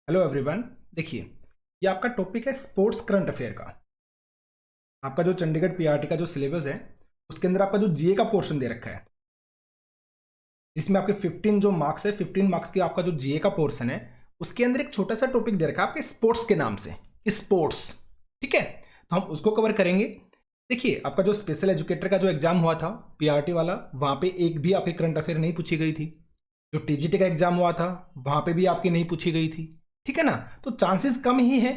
Hello everyone. देखिए, ये आपका टॉपिक है स्पोर्ट्स करंट अफेयर का। आपका जो चंडीगढ़ पीआरटी का जो सिलेबस है उसके अंदर आपका जो जीए का पोर्शन दे रखा है, जिसमें आपके 15 जो मार्क्स है, 15 मार्क्स की आपका जो जीए का पोर्शन है उसके अंदर एक छोटा सा टॉपिक दे रखा है आपके स्पोर्ट्स के नाम से, स्पोर्ट्स। ठीक है, तो हम उसको कवर करेंगे। देखिए, आपका जो स्पेशल एजुकेटर का जो एग्जाम हुआ था पीआरटी वाला, वहां पे एक भी आपके करंट अफेयर नहीं पूछी गई थी। जो टीजीटी का एग्जाम हुआ था वहां पे भी आपकी नहीं पूछी गई थी। ठीक है ना, तो चांसेस कम ही है,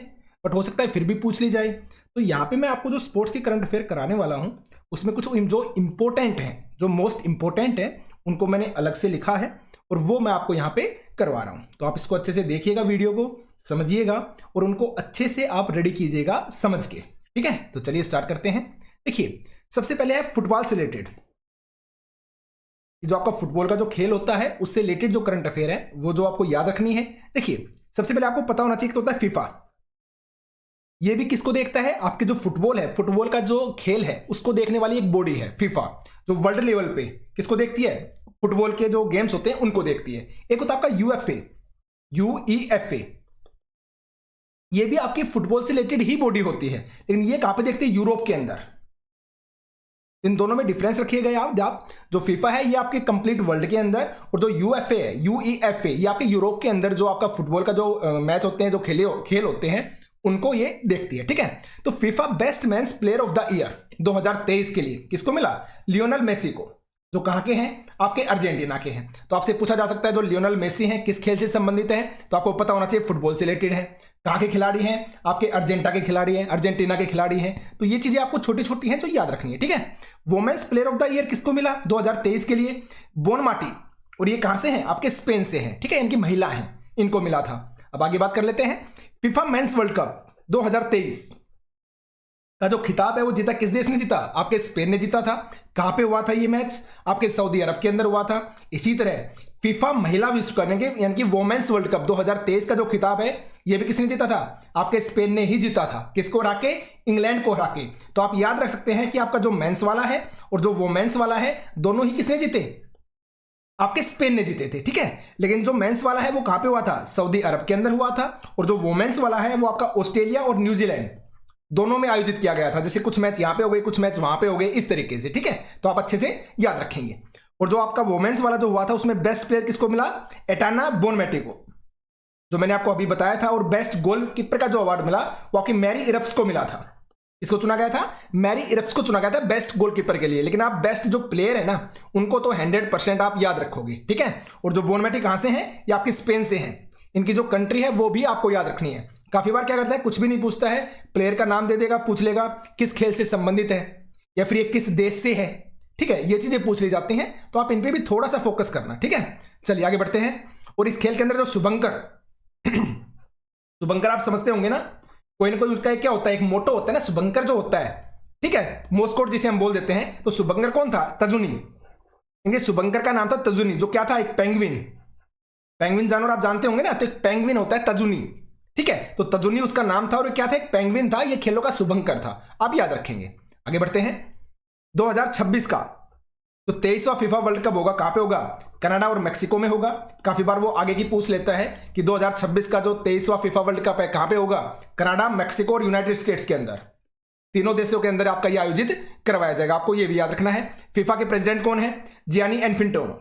बट हो सकता है फिर भी पूछ ली जाए। तो यहाँ पे मैं आपको जो स्पोर्ट्स की करंट अफेयर कराने वाला हूँ उसमें कुछ जो इंपॉर्टेंट है, जो मोस्ट इंपॉर्टेंट है, उनको मैंने अलग से लिखा है और वो मैं आपको यहाँ पे करवा रहा हूँ। तो आप इसको अच्छे से देखिएगा, वीडियो को समझिएगा और उनको अच्छे से आप रेडी कीजिएगा समझ के। ठीक है, तो चलिए स्टार्ट करते हैं। देखिए, सबसे पहले है फुटबॉल से रिलेटेड, जो आपका फुटबॉल का जो खेल होता है उससे रिलेटेड जो करंट अफेयर है वो जो आपको याद रखनी है। देखिए, सबसे पहले आपको पता होना चाहिए कि होता है फीफा। ये भी किसको देखता है? आपके जो फुटबॉल है, फुटबॉल का जो खेल है उसको देखने वाली एक बॉडी है फीफा, जो वर्ल्ड लेवल पे किसको देखती है? फुटबॉल के जो गेम्स होते हैं उनको देखती है। एक होता है आपका यूएफए, यूईएफए, ये भी आपके फुटबॉल से रिलेटेड ही बॉडी होती है, लेकिन ये कहां पे देखते हैं? यूरोप के अंदर। इन दोनों में डिफरेंस रखिएगा आप। जो फीफा है ये आपके कंप्लीट वर्ल्ड के अंदर, और जो यूएफए है, यूईएफए, ये आपके यूरोप के अंदर जो आपका फुटबॉल का जो मैच होते हैं, जो खेल होते हैं, उनको ये देखती है। ठीक है, तो FIFA best men's player of the year 2023 के लिए किसको मिला? लियोनेल मेसी को, जो कहां के हैं? आपके अर्जेंटीना के हैं। तो आपसे पूछा जा सकता है जो लियोनेल मेसी हैं किस खेल से संबंधित है, तो आपको पता होना चाहिए फुटबॉल से रिलेटेड है। कहां के खिलाड़ी हैं? आपके अर्जेंटीना के खिलाड़ी हैं। तो ये चीजें आपको छोटी छोटी हैं जो याद रखनी है। ठीक है, women's player of the year किसको मिला 2023 के लिए? बोनमाटी, और ये कहां से हैं? आपके स्पेन से हैं। ठीक है, इनकी महिला हैं, इनको मिला था। अब आगे बात कर लेते हैं। फीफा मेंस वर्ल्ड कप 2023 का जो खिताब है वो जीता किस देश ने जीता? आपके स्पेन ने जीता था। कहां पे हुआ था ये मैच? आपके सऊदी अरब के अंदर हुआ था। इसी तरह फीफा महिला विश्व कप यानी कि वुमेन्स वर्ल्ड कप 2023 का जो खिताब है ये भी किसने जीता था? आपके स्पेन ने ही जीता था। किसको हरा के? इंग्लैंड को हरा के। तो आप याद रख सकते हैं कि आपका जो मेंस वाला है और जो वुमेन्स वाला है, दोनों ही किसने जीते? आपके स्पेन ने जीते थे। ठीक है, लेकिन जो मेंस वाला है वो कहां पे हुआ था? सऊदी अरब के अंदर हुआ था। और जो वुमेन्स वाला है वो आपका ऑस्ट्रेलिया और न्यूजीलैंड दोनों में आयोजित किया गया था। जैसे कुछ मैच यहां पे हो गए, कुछ मैच वहां पे हो गए, इस तरीके से। ठीक है, तो आप अच्छे से याद रखेंगे। और जो आपका वुमेन्स वाला जो हुआ था उसमें बेस्ट प्लेयर किसको मिला? एटाना बोनमैटी को, जो मैंने आपको अभी बताया था। और बेस्ट गोलकीपर का जो अवार्ड मिला वो आपकी मैरी इरप्स को मिला था। इसको चुना गया था, मैरी इरप्स को चुना गया था बेस्ट गोलकीपर के लिए। लेकिन आप बेस्ट जो प्लेयर है ना, उनको तो 100% आप याद रखोगे। ठीक है, और जो बोनमैटी कहां से हैं? ये आपकी स्पेन से हैं। इनकी जो कंट्री है वो भी आपको याद रखनी है। काफी बार क्या करता है, कुछ भी नहीं पूछता है, प्लेयर का नाम दे देगा, पूछ लेगा किस खेल से संबंधित है या फिर ये किस देश से है। ठीक है, ये चीजें पूछ ली जाती हैं, तो आप इन पे भी थोड़ा सा फोकस करना। ठीक है, चलिए आगे बढ़ते हैं। और इस खेल के अंदर जो शुभंकर शुभंकर आप समझते होंगे ना, कोई ना कोई उसका क्या होता है, एक मोटो होता है ना, शुभंकर जो होता है। ठीक है, मोस्कोट जिसे हम बोल देते हैं। तो शुभंकर कौन था? तजुनी। इनके शुभंकर का नाम था तजुनी, जो क्या था? एक पेंगुइन। पेंगुइन जानवर आप जानते होंगे ना, तो एक पेंगुइन होता है तजुनी। ठीक है, तो तजुनी उसका नाम था और क्या था? एक पेंगुइन था। ये खेलों का शुभंकर था, आप याद रखेंगे। आगे बढ़ते हैं। 2026 का तो 23वां फीफा वर्ल्ड कप होगा, कहां पे होगा? कनाडा और मेक्सिको में होगा। काफी बार वो आगे की पूछ लेता है कि 2026 का जो 23वां फीफा वर्ल्ड कप है कहां पे होगा? कनाडा, मेक्सिको और यूनाइटेड स्टेट्स के अंदर, तीनों देशों के अंदर आपका ये आयोजित करवाया जाएगा। आपको ये भी याद रखना है। फीफा के प्रेसिडेंट कौन है? जियानी इन्फेंटिनो,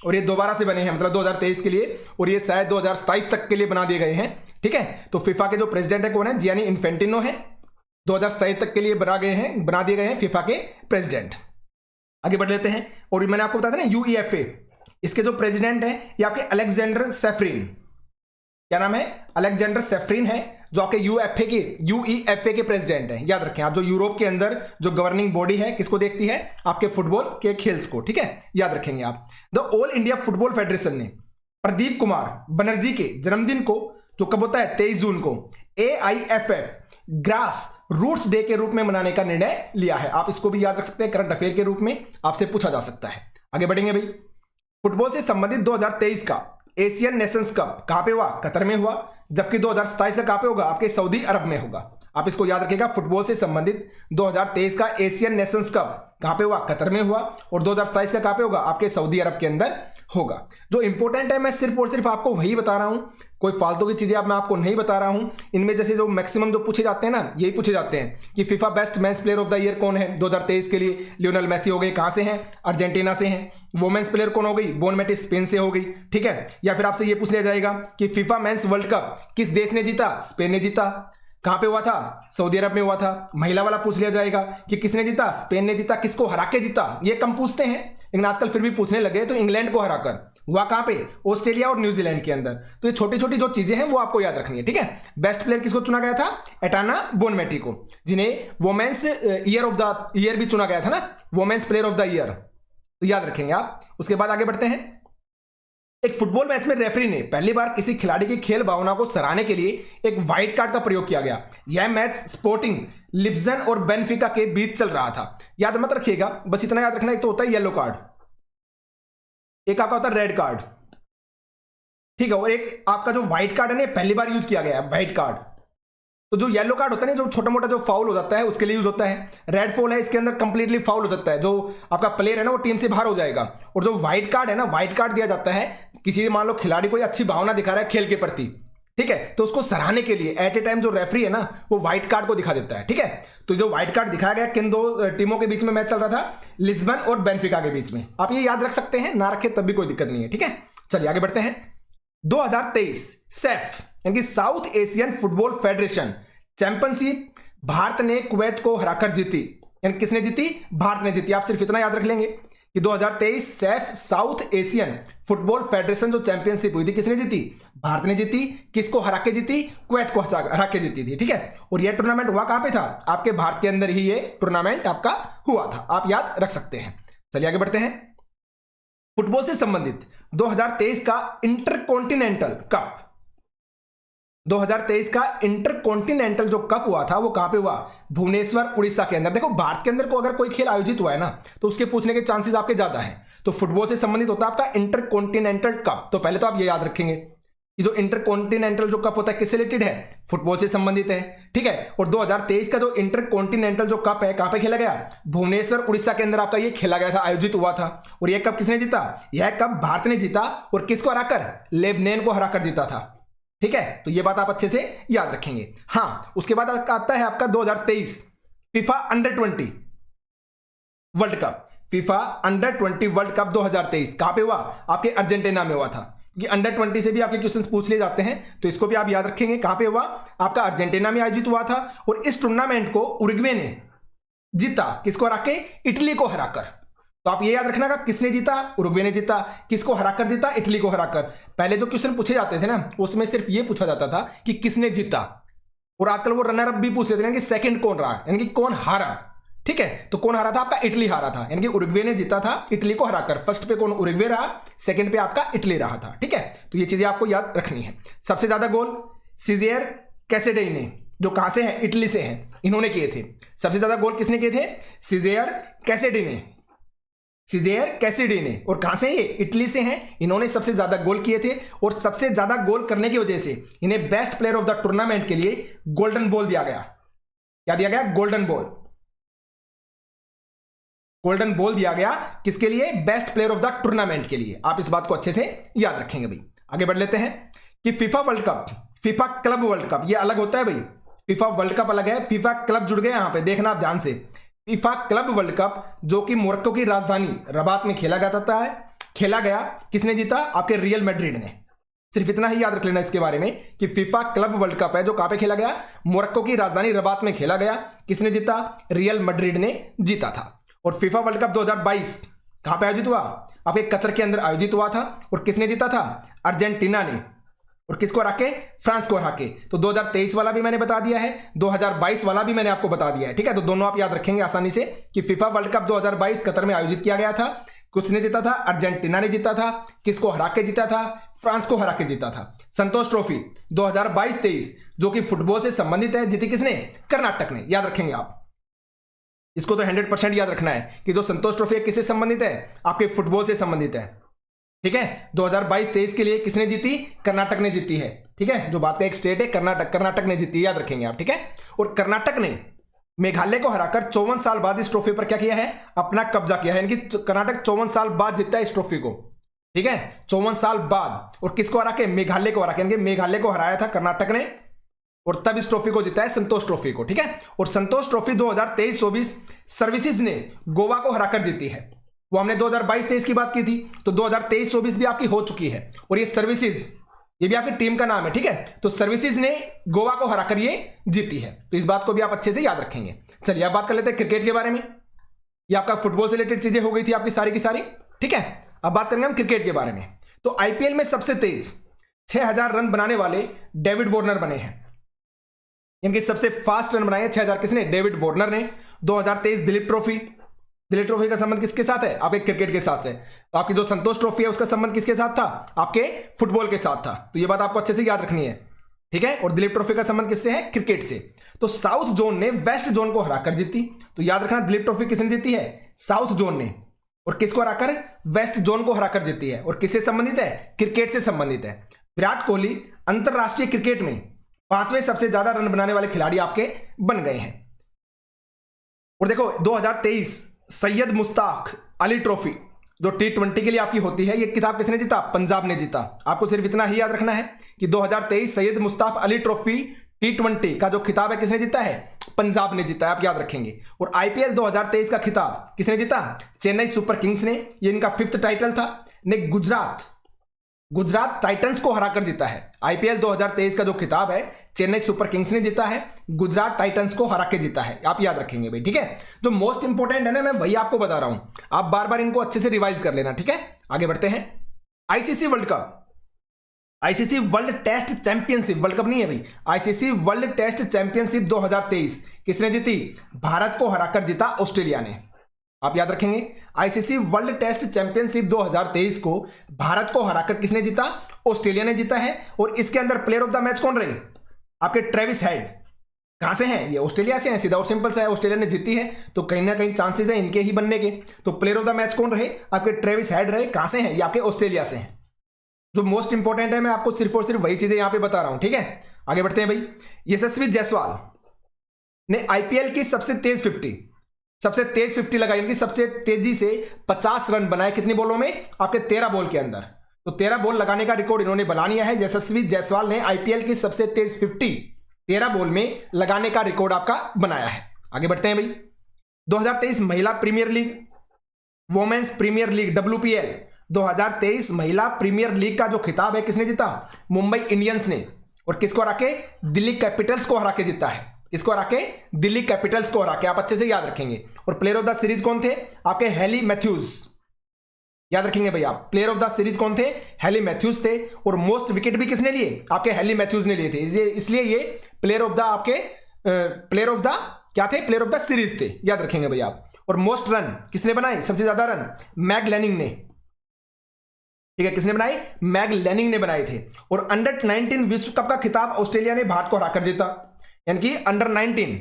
और ये दोबारा से बने हैं, मतलब 2023 के लिए, और ये शायद 2027 तक के लिए बना दिए गए हैं। ठीक है, तो फीफा के जो प्रेसिडेंट है कौन है? जियानी इन्फेंटिनो है। 2027 तक के लिए बना दिए गए हैं फीफा के प्रेसिडेंट। आगे बढ़ लेते हैं। और मैंने आपको बताया था ना यूईएफए, इसके जो प्रेसिडेंट है ये आपके अलेक्जेंडर सेफरिन। क्या नाम है? अलेक्जेंडर सेफरिन है, जो आपके यूईएफए के प्रेसिडेंट है। याद रखें आप, जो यूरोप के अंदर जो गवर्निंग बॉडी है किसको देखती है? आपके फुटबॉल के खेल्स को। ठीक है, याद रखेंगे आप। The all India football federation ने प्रदीप कुमार बनर्जी के जन्मदिन को, जो कब होता है? 23 जून को, AIFF ग्रास रूट्स डे के रूप में मनाने का निर्णय लिया है। आप इसको भी याद रख सकते हैं, करंट अफेयर के रूप में आपसे पूछा जा सकता है। आगे बढ़ेंगे भाई। फुटबॉल से संबंधित 2023 का एशियन नेशंस कप कहां पे हुआ? कतर में हुआ। जबकि 2027 का कहां पे होगा? आपके सऊदी अरब में होगा। आप इसको याद रखिएगा। फुटबॉल से संबंधित 2023 का एशियन नेशंस कप कहां पे हुआ? कतर में हुआ। और 2027 का कहां पे होगा? आपके सऊदी अरब के अंदर होगा। जो इंपॉर्टेंट है मैं सिर्फ और सिर्फ आपको वही बता रहा हूं, कोई फालतू की चीजें अब मैं आपको नहीं बता रहा हूं। इनमें जैसे जो मैक्सिमम जो पूछे जाते हैं ना, यही पूछे जाते हैं कि FIFA best men's player of the year कौन है 2023 के लिए। लियोनेल मेसी हो गए, कहां से हैं? अर्जेंटीना से हैं। वोमेंस प्लेयर कौन हो गई? बोन मेटिस स्पेन से हो गई, ठीक है। या फिर आपसे ये पूछ लिया जाएगा कि फीफा मेंस वर्ल्ड कप किस देश ने जीता? स्पेन ने जीता। कहां पे हुआ था? सऊदी अरब में हुआ था। महिला वाला पूछ लिया जाएगा कि किसने जीता? स्पेन ने जीता। किसको हरा के जीता? ये कम पूछते हैं, लेकिन आजकल फिर भी पूछने लगे। तो इंग्लैंड को हराकर हुआ कहां पे? ऑस्ट्रेलिया और न्यूजीलैंड के अंदर। तो ये छोटी छोटी जो चीजें हैं वो आपको याद रखनी है, ठीक है। बेस्ट प्लेयर किसको चुना गया था? एटाना बोनमेटी को, जिन्हें women's year of the year भी चुना गया था ना, women's player of the year. तो याद रखेंगे आप। उसके बाद आगे बढ़ते हैं। एक फुटबॉल मैच में रेफरी ने पहली बार किसी खिलाड़ी की खेल भावना को सराहने के लिए एक व्हाइट कार्ड का प्रयोग किया गया। यह मैच स्पोर्टिंग लिस्बन और बेनफिका के बीच चल रहा था। याद मत रखिएगा, बस इतना याद रखना, एक तो होता है येलो कार्ड, एक आपका होता है रेड कार्ड, ठीक है, और एक आपका जो व्हाइट कार्ड है ना, पहली बार यूज किया गया है व्हाइट कार्ड। तो जो येलो कार्ड होता है ना, जो छोटा मोटा जो फाउल हो जाता है उसके लिए यूज होता है। रेड फॉल है, इसके अंदर कंप्लीटली फाउल हो जाता है, जो आपका प्लेयर है ना वो टीम से बाहर हो जाएगा। और जो व्हाइट कार्ड है ना, व्हाइट कार्ड दिया जाता है किसी मान लो खिलाड़ी कोई अच्छी भावना दिखा रहा है खेल के प्रति, ठीक है, तो उसको सराहने के लिए एट ए टाइम जो रेफरी है ना वो व्हाइट कार्ड को दिखा देता है, ठीक है। तो जो व्हाइट कार्ड दिखाया गया, किन दो टीमों के बीच में मैच चल रहा था? लिस्बन और बेनफिका के बीच में। आप ये याद रख सकते हैं, ना रखे तब भी कोई दिक्कत नहीं है, ठीक है। चलिए आगे बढ़ते हैं। 2023 सैफ यानी कि south Asian football federation championship Bharat ने कुवैत को हराकर जीती। यानी किसने जीती? भारत ने जीती। आप सिर्फ इतना याद रख लेंगे कि 2023 Saif south Asian football federation जो चैंपियनशिप हुई थी, किसने जीती? भारत ने जीती। किसको हरा के जीती? कुवैत को हरा के जीती थी, ठीक है। और यह टूर्नामेंट हुआ कहां पे था? आपके भारत के अंदर ही ये टूर्नामेंट आपका हुआ था, आप याद रख सकते हैं। चलिए आगे बढ़ते हैं। फुटबॉल से संबंधित 2023 का इंटरकॉन्टिनेंटल कप, 2023 का इंटरकॉन्टिनेंटल जो कप हुआ था वो कहां पे हुआ? भुवनेश्वर उड़ीसा के अंदर। देखो भारत के अंदर को अगर कोई खेल आयोजित हुआ है ना तो उसके पूछने के चांसेस आपके ज्यादा हैं। तो फुटबॉल से संबंधित होता है आपका इंटरकॉन्टिनेंटल कप। तो पहले तो आप ये याद रखेंगे कि जो इंटरकॉन्टिनेंटल जो कप होता है किससे रिलेटेड है? फुटबॉल से संबंधित है, ठीक है। और 2023 का जो इंटरकॉन्टिनेंटल जो कप है कहां पे खेला गया? भुवनेश्वर उड़ीसा के अंदर आपका ये खेला गया था, आयोजित हुआ था। और यह कप किसने जीता? यह कप भारत ने जीता। और किसको हराकर? लेबनान को हराकर जीता था, ठीक है। तो ये बात आप अच्छे से याद रखेंगे। हाँ, उसके बाद आता है आपका 2023 FIFA under 20 world cup. FIFA under 20 world cup 2023 कहां पे हुआ? आपके अर्जेंटीना में हुआ था, क्योंकि अंडर 20 से भी आपके क्वेश्चंस पूछ लिए जाते हैं, तो इसको भी आप याद रखेंगे। कहां पे हुआ? आपका अर्जेंटीना में आयोजित हुआ था। और इस टूर्नामेंट को उरुग्वे ने जीता। किसको हरा के? इटली को हराकर। तो आप ये याद रखना का किसने जीता? उरुग्वे ने जीता। किसको हराकर जीता? इटली को हराकर। पहले जो क्वेश्चन पूछे जाते थे ना उसमें सिर्फ ये पूछा जाता था कि किसने जीता, और आजकल वो रनर अप भी पूछ लेते हैं कि सेकंड कौन रहा, यानी कि कौन हारा, ठीक है। तो कौन हारा था? आपका इटली हारा था, यानी कि उरुग्वे ने जीता था इटली को हराकर। फर्स्ट पे कौन? उरुग्वे रहा, सेकंड पे आपका इटली रहा था, ठीक है। तो ये चीजें आपको याद रखनी है। सबसे ज्यादा गोल सीजेर कैसेडी ने, जो कहां से है? इटली से है, इन्होंने किए थे। सबसे ज्यादा गोल किसने किए थे? सीजेर कैसेडी ने, सीजेर कैसिडी ने। और कहां से? ये इटली से हैं। इन्होंने सबसे ज्यादा गोल किए थे, और सबसे ज्यादा गोल करने की वजह से इन्हें best player of the tournament के लिए गोल्डन बॉल दिया गया। क्या दिया गया? Golden ball. गोल्डन बॉल दिया गया किसके लिए? Best player of the tournament के लिए। आप इस बात को अच्छे से याद रखेंगे भाई। आगे बढ़ लेते हैं कि FIFA world cup, FIFA club world cup, ये अलग होता है भाई। फीफा वर्ल्ड कप अलग है, फीफा क्लब जुड़ गए यहां पे, देखना आप ध्यान से। फीफा क्लब वर्ल्ड कप जो कि मोरक्को की राजधानी रबात में खेला गया, किसने जीता? आपके रियल मैड्रिड ने। सिर्फ इतना ही याद रख लेना इसके बारे में कि फीफा क्लब वर्ल्ड कप है जो कहां पे खेला गया? मोरक्को की राजधानी रबात में खेला गया। किसने जीता? रियल मैड्रिड ने जीता था। और फीफा वर्ल्ड कप 2022 कहां पे आयोजित हुआ? आपके कतर के अंदर आयोजित हुआ था। और किसने जीता था? अर्जेंटीना ने। और किसको हरा के? फ्रांस को हरा के। तो 2023 वाला भी मैंने बता दिया है, 2022 वाला भी मैंने आपको बता दिया है, ठीक है। तो दोनों आप याद रखेंगे आसानी से कि फीफा वर्ल्ड कप 2022 कतर में आयोजित किया गया था। किसने जीता था? अर्जेंटीना ने जीता था। किसको हरा के जीता था? फ्रांस को हरा के जीता था। संतोष ट्रॉफी 2022-23 जो कि फुटबॉल से संबंधित है, जीती किसने? कर्नाटक ने। याद रखेंगे आप इसको, तो 100% याद रखना है कि जो संतोष ट्रॉफी है किससे संबंधित है? आपके फुटबॉल से संबंधित है, ठीक है। 2022-23 के लिए किसने जीती? कर्नाटक ने जीती है, ठीक है। जो बात का एक स्टेट है कर्नाटक ने जीती, याद रखेंगे आप, ठीक है। और कर्नाटक ने मेघालय को हराकर 54 साल बाद इस ट्रॉफी पर क्या किया है? अपना कब्जा किया है, यानी कि कर्नाटक 54 साल बाद जीतता है इस ट्रॉफी को। ठीक है, 54 साल बाद। और किसको हरा के? मेघालय को हरा के, मेघालय को हराया था कर्नाटक ने, और तब इस ट्रॉफी को जीता है, संतोष ट्रॉफी को। ठीक है, और संतोष ट्रॉफी 2023-24 सर्विसेज ने गोवा को हराकर जीती है। वो हमने 2022-23 की बात की थी, तो 2023-24 भी आपकी हो चुकी है। और ये सर्विसेज, ये भी आपकी टीम का नाम है। ठीक है, तो सर्विसेज ने गोवा को हराकर ये जीती है, तो इस बात को भी आप अच्छे से याद रखेंगे। चलिए अब बात कर लेते हैं क्रिकेट के बारे में। ये आपका फुटबॉल से रिलेटेड चीजें हो गई थी आपकी सारी की सारी। ठीक है, अब बात करेंगे हम क्रिकेट के बारे में। तो आईपीएल में सबसे तेज 6000 रन बनाने वाले डेविड वार्नर बने हैं। इनके सबसे फास्ट रन बनाए 6000 किसने? डेविड वार्नर ने। 2023 दिलीप ट्रॉफी, दिलीप ट्रॉफी का संबंध किसके साथ है? आपके क्रिकेट के साथ है। तो आपकी जो संतोष ट्रॉफी है उसका संबंध किसके साथ था? आपके फुटबॉल के साथ था। तो ये बात आपको अच्छे से याद रखनी है। ठीक है, और दिलीप ट्रॉफी का संबंध किससे है? क्रिकेट से। तो साउथ जोन ने वेस्ट जोन को हराकर जीती। तो याद रखना, दिलीप ट्रॉफी किसने जीती है? साउथ जोन ने। और किसको हराकर? वेस्ट जोन को हराकर जीती है। और किससे संबंधित है? क्रिकेट से संबंधित है। विराट कोहली अंतरराष्ट्रीय क्रिकेट में 5वें सबसे ज्यादा रन बनाने वाले खिलाड़ी आपके बन गए हैं। और देखो 2023 सैयद मुश्ताक अली ट्रॉफी जो T20 के लिए आपकी होती है, ये किताब किसने जीता? पंजाब ने जीता। आपको सिर्फ इतना ही याद रखना है कि 2023 सैयद मुश्ताक अली ट्रॉफी T20 का जो खिताब है किसने जीता है? पंजाब ने जीता है, आप याद रखेंगे। और आईपीएल 2023 का खिताब किसने जीता? चेन्नई सुपर किंग्स ने। ये इनका 5th टाइटल था। ने गुजरात टाइटंस को हराकर जीता है। आईपीएल 2023 का जो खिताब है चेन्नई सुपर किंग्स ने जीता है, गुजरात टाइटंस को हरा के जीता है, आप याद रखेंगे भाई। ठीक है, जो मोस्ट इंपोर्टेंट है ना, मैं वही आपको बता रहा हूं, आप बार बार इनको अच्छे से रिवाइज कर लेना। ठीक है, आगे बढ़ते हैं। ICC World Cup, ICC World Test Championship, World Cup नहीं है भाई, आईसीसी वर्ल्ड टेस्ट चैंपियनशिप 2023 किसने जीती? भारत को हराकर जीता ऑस्ट्रेलिया ने, आप याद रखेंगे। आईसीसी वर्ल्ड टेस्ट चैंपियनशिप 2023 को भारत को हराकर किसने जीता? ऑस्ट्रेलिया ने जीता है। और इसके अंदर प्लेयर ऑफ द मैच कौन रहे? आपके ट्रेविस हेड। कहां से हैं? ये ऑस्ट्रेलिया से हैं, सीधा और सिंपल सा है, ऑस्ट्रेलिया ने जीती है तो कहीं ना कहीं चांसेस है इनके ही बनने के। तो प्लेयर ऑफ द मैच कौन रहे? आपके ट्रेविस हेड रहे। कहां से हैं? ये आपके ऑस्ट्रेलिया से हैं। जो मोस्ट इंपॉर्टेंट है, मैं आपको सिर्फ और सिर्फ वही चीजें यहां पे बता रहा हूं। ठीक है, आगे बढ़ते हैं भाई। यशस्वी जायसवाल ने आईपीएल की सबसे तेज 50 लगाई, इनकी सबसे तेजी से 50 रन बनाए। कितने बॉलों में? आपके 13 बॉल के अंदर। तो 13 बॉल लगाने का रिकॉर्ड इन्होंने बना लिया है। यशस्वी जायसवाल ने आईपीएल की सबसे तेज 50 13 बॉल में लगाने का रिकॉर्ड आपका बनाया है। आगे बढ़ते हैं भाई। 2023 महिला Premier League, women's Premier League WPL 2023 महिला प्रीमियर लीग का जो खिताब है किसने जीता? मुंबई इंडियंस ने। और किसको हरा के? दिल्ली कैपिटल्स को हरा के जीता है। इसको हरा के? दिल्ली कैपिटल्स को हरा के, आप अच्छे से याद रखेंगे। और प्लेयर ऑफ द सीरीज कौन थे? आपके हेली मैथ्यूज, याद रखेंगे भैया। प्लेयर ऑफ द सीरीज कौन थे? हेली मैथ्यूज थे। और मोस्ट विकेट भी किसने लिए? आपके हेली मैथ्यूज ने लिए थे, इसलिए ये प्लेयर ऑफ द आपके प्लेयर ऑफ द क्या थे? प्लेयर ऑफ द सीरीज थे, याद रखेंगे भैया आप। और मोस्ट रन किसने बनाए? सबसे ज्यादा रन मैग लैनिंग ने। ठीक है, किसने बनाई? मैग लैनिंग ने बनाए थे। और अंडर 19 विश्व कप का खिताब ऑस्ट्रेलिया ने भारत को हराकर जीता, यानी कि अंडर 19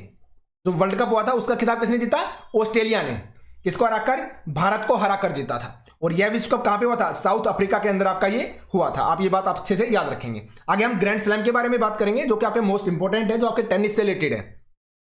जो वर्ल्ड कप हुआ था उसका खिताब किसने जीता? ऑस्ट्रेलिया ने। किसको हराकर? भारत को हराकर जीता था। और यह विश्व कप कहां पे हुआ था? साउथ अफ्रीका के अंदर आपका ये हुआ था, आप ये बात आप अच्छे से याद रखेंगे। आगे हम ग्रैंड स्लैम के बारे में बात करेंगे जो कि आपके मोस्ट इंपोर्टेंट है, जो आपके टेनिस से रिलेटेड है।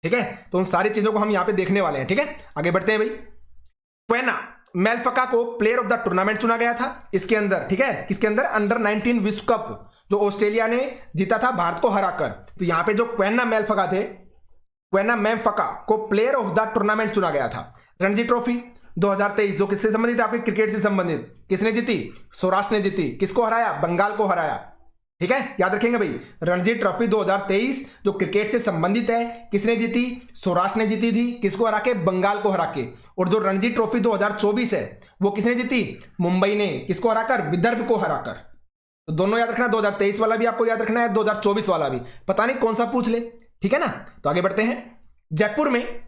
ठीक है, तो उन सारी चीजों को हम यहां पे देखने वाले हैं। ठीक है, आगे बढ़ते हैं भाई। क्वेना मेलफका को प्लेयर ऑफ द टूर्नामेंट चुना गया था इसके अंदर। ठीक है, किसके अंदर? अंडर 19 विश्व कप जो ऑस्ट्रेलिया ने जीता था भारत को हराकर। तो यहां पे जो क्वेना मेलफका थे, क्वेना मेलफका को प्लेयर ऑफ द टूर्नामेंट चुना गया था। रणजी ट्रॉफी 2023 जो किससे संबंधित है? आपके क्रिकेट से संबंधित। किसने जीती? सौराष्ट्र ने जीती। किसको हराया? बंगाल को हराया। ठीक है, याद रखेंगे भाई। रणजी ट्रॉफी 2023 जो क्रिकेट से संबंधित है, किसने जीती? सौराष्ट्र ने जीती थी। किसको हरा के? बंगाल को हरा के। और जो रणजी ट्रॉफी 2024 है वो किसने जीती? मुंबई ने। किसको हराकर? विदर्भ को हराकर। तो दोनों याद रखना, 2023 वाला भी आपको याद रखना है, 2024 वाला भी, पता नहीं कौन सा पूछ ले। ठीक है ना, तो आगे बढ़ते हैं। जयपुर में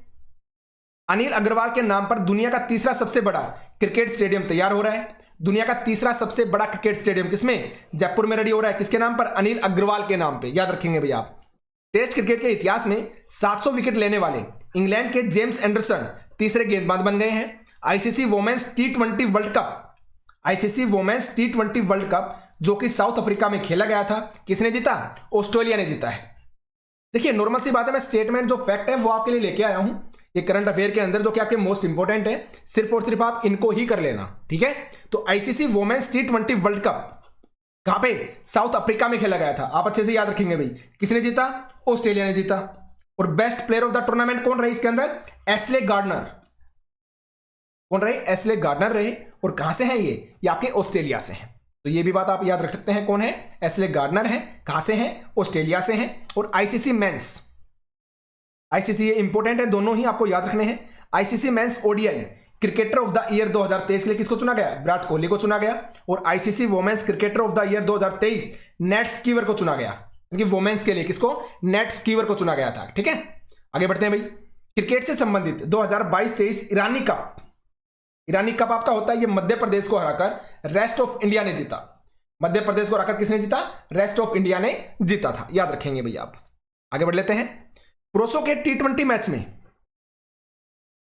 अनिल अग्रवाल के नाम पर दुनिया का तीसरा सबसे बड़ा क्रिकेट स्टेडियम तैयार हो रहा है। दुनिया का तीसरा सबसे बड़ा क्रिकेट स्टेडियम किसमें? जयपुर में रेडी हो रहा है। किसके नाम पर? अनिल अग्रवाल के नाम पे, याद रखेंगे भैया आप। टेस्ट क्रिकेट के इतिहास में 700 विकेट लेने वाले इंग्लैंड के जेम्स एंडरसन तीसरे गेंदबाज बन गए हैं। ICC women's T20 world Cup, ICC women's T20 world cup जो कि साउथ अफ्रीका में खेला गया था, किसने जीता? ऑस्ट्रेलिया ने जीता है। देखिए नॉर्मल सी बात है, मैं स्टेटमेंट जो फैक्ट है वो आपके लिए लेके आया हूं। ये करंट अफेयर के अंदर जो कि आपके मोस्ट इंपोर्टेंट है, सिर्फ और सिर्फ आप इनको ही कर लेना, ठीक है। तो ICC women's T20 world cup कहां पे, साउथ अफ्रीका में खेला गया था। आप अच्छे से याद रखेंगे भाई, किसने जीता, ऑस्ट्रेलिया ने जीता। और best player of the tournament कौन रहे इसके अंदर, एस्ले गार्डनर। कौन रहे, एस्ले गार्डनर रहे। और कहां से हैं ये आपके ऑस्ट्रेलिया से हैं। तो ये भी बात आप याद रख सकते हैं, कौन है, एस्ले गार्डनर है। कहां से हैं, ऑस्ट्रेलिया से हैं। और आईसीसी मेंस, आईसीसी ये इंपोर्टेंट है, दोनों ही आपको याद रखने हैं। ICC men's ODI cricketer of the year 2023 के लिए किसको चुना गया, विराट कोहली को चुना गया। और ICC women's cricketer of the year 2023 Nat Sciver को चुना गया, क्योंकि वुमेन्स के लिए किसको, नेट स्कीवर को चुना गया था, ठीक है। आगे बढ़ते हैं भाई, क्रिकेट से संबंधित 2022-23 ईरानी कप। ईरानी कप आपका होता है, ये मध्य प्रदेश को हराकर रेस्ट ऑफ इंडिया ने जीता। मध्य प्रदेश को हराकर किसने जीता, रेस्ट ऑफ इंडिया ने जीता था, याद रखेंगे भैया आप। आगे बढ़ लेते हैं, पुरुषों के T20 मैच में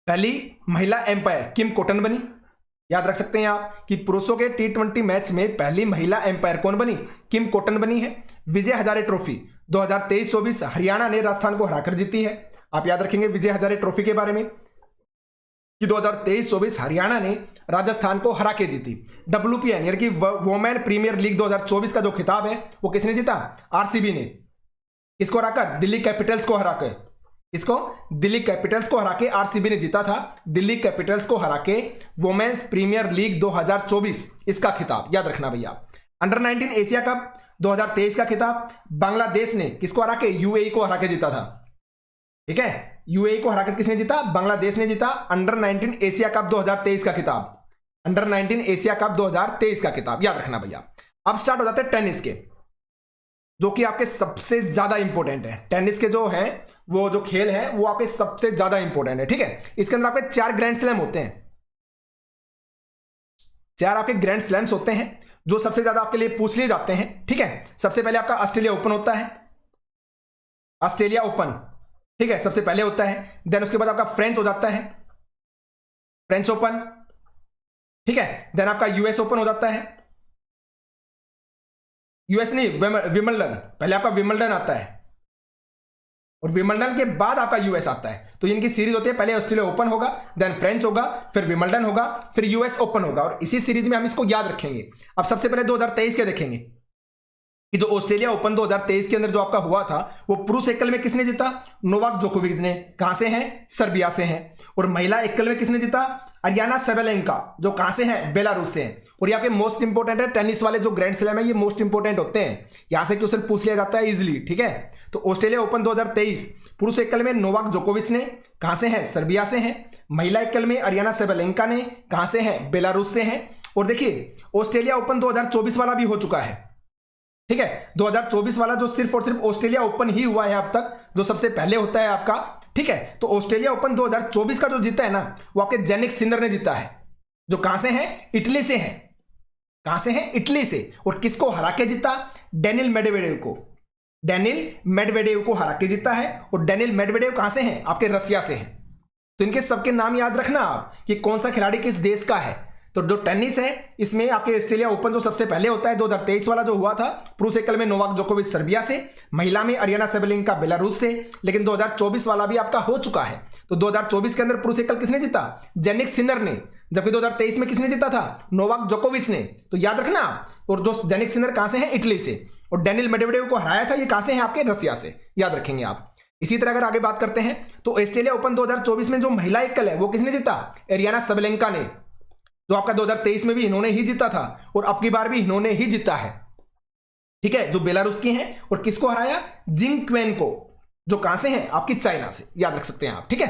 पहली महिला एम्पायर किम कॉटन बनी। याद रख सकते हैं आप कि पुरुषों के T20 मैच में पहली महिला एम्पायर कौन बनी, किम कॉटन बनी है। विजय हजारे ट्रॉफी 2023-24 हरियाणा ने राजस्थान को हराकर जीती है। आप याद रखेंगे विजय हजारे ट्रॉफी के बारे में कि 2023-24 हरियाणा ने राजस्थान को हरा के जीती। WPN यानी कि वुमेन प्रीमियर लीग 2024 का जो खिताब है वो किसने जीता, आरसीबी ने। किसको हराकर, दिल्ली कैपिटल्स को हराकर। इसको दिल्ली कैपिटल्स को हरा के आरसीबी ने जीता था। दिल्ली कैपिटल्स को हरा के वुमेन्स प्रीमियर लीग 2024 इसका खिताब याद रखना भैया। अंडर 19 एशिया कप 2023 का खिताब बांग्लादेश ने किसको हरा के, यूएई को हरा के जीता था, ठीक है। यूएई को हराकर किसने जीता, बांग्लादेश ने जीता। अंडर 19 एशिया कप 2023 का खिताब, अंडर 19 एशिया कप 2023 का खिताब याद रखना भैया। अब स्टार्ट हो जाते हैं टेनिस के, जो कि आपके सबसे ज्यादा इंपॉर्टेंट है। टेनिस के जो है वो जो खेल है वो आपके सबसे ज्यादा इंपॉर्टेंट है, ठीक है। इसके अंदर आपके 4 ग्रैंड स्लैम होते हैं, 4 आपके ग्रैंड स्लैम्स होते हैं जो सबसे ज्यादा आपके लिए पूछ लिए जाते हैं, ठीक है। सबसे पहले आपका ऑस्ट्रेलिया ओपन होता है, ऑस्ट्रेलिया ओपन, ठीक है, सबसे पहले होता है। देन उसके बाद आपका फ्रेंच हो जाता है, फ्रेंच ओपन, ठीक है। देन आपका यूएस ओपन हो जाता है, यूएस नहीं विंबलडन, पहले आपका विंबलडन आता है और विंबलडन के बाद आपका यूएस आता है। तो इनकी सीरीज होती है, पहले ऑस्ट्रेलिया ओपन होगा, देन फ्रेंच होगा, फिर विंबलडन होगा, फिर यूएस ओपन होगा। और इसी सीरीज में हम इसको याद रखेंगे। अब सबसे पहले 2023 के देखेंगे कि जो ऑस्ट्रेलिया ओपन 2023 के अंदर जो आपका हुआ था वो पुरुष एकल में किसने जीता, नोवाक जोकोविच ने। कहां से हैं, सर्बिया से हैं। और महिला एकल में किसने जीता, अरियाना सेबेलेंका, जो कहां से हैं, बेलारूस से हैं। और यहाँ पे मोस्ट इंपोर्टेंट है, टेनिस वाले जो ग्रैंड स्लैम है ये मोस्ट इंपोर्टेंट होते हैं, यहां से क्वेश्चन पूछ लिया जाता है इजिली, ठीक है। तो ऑस्ट्रेलिया ओपन 2023 पुरुष एकल में नोवाक जोकोविच ने, कहां से हैं, सर्बिया से हैं। महिला एकल में अरियाना सेबेलेंका ने, कहां से हैं, बेलारूस से हैं। और देखिए ऑस्ट्रेलिया ओपन 2024 वाला भी हो चुका है, ठीक है। 2024 वाला जो सिर्फ और सिर्फ ऑस्ट्रेलिया ओपन ही हुआ है अब तक, जो सबसे पहले होता है आपका, ठीक है। तो ऑस्ट्रेलिया ओपन 2024 का जो जीता है ना वो आपके जेनिक सिनर ने जीता है, जो कहां से हैं, इटली से हैं। कहां से हैं, इटली से। और किसको हरा के जीता, डेनिल मेडवेडेव को। डेनिल मेडवेडेव को हरा के जीता है। और डेनिल मेडवेडेव कहां से हैं, आपके रसिया से हैं। तो इनके सबके नाम याद रखना आप कि कौन सा खिलाड़ी किस देश का है। तो जो टेनिस है इसमें आपके ऑस्ट्रेलिया ओपन जो सबसे पहले होता है 2023 वाला जो हुआ था, पुरुष एकल में नोवाक जोकोविच सर्बिया से, महिला में अरियाना सेबेलेंका बेलारूस से। लेकिन 2024 वाला भी आपका हो चुका है। तो 2024 के अंदर पुरुष एकल किसने जीता, जेनिक सिनर ने, जबकि 2023 में किसने जीता था, नोवाक जोकोविच ने। तो याद रखना। और जो जेनिक सिनर कहां से हैं, इटली से। और डेनिल मेडवेडेव को हराया था, ये कहां से हैं, आपके रसिया से, याद रखेंगे आप। इसी तरह अगर आगे बात करते हैं तो ऑस्ट्रेलिया ओपन 2024 में जो महिला एकल है वो किसने जीता, अरियाना सेबेलेंका ने, जो आपका 2023 में भी इन्होंने ही जीता था और अब की बार भी इन्होंने ही जीता है, ठीक है, जो बेलारूस की हैं। और किसको हराया, जिंग क्वेन को, जो कहां से हैं, आपकी चाइना से, याद रख सकते हैं आप, ठीक है।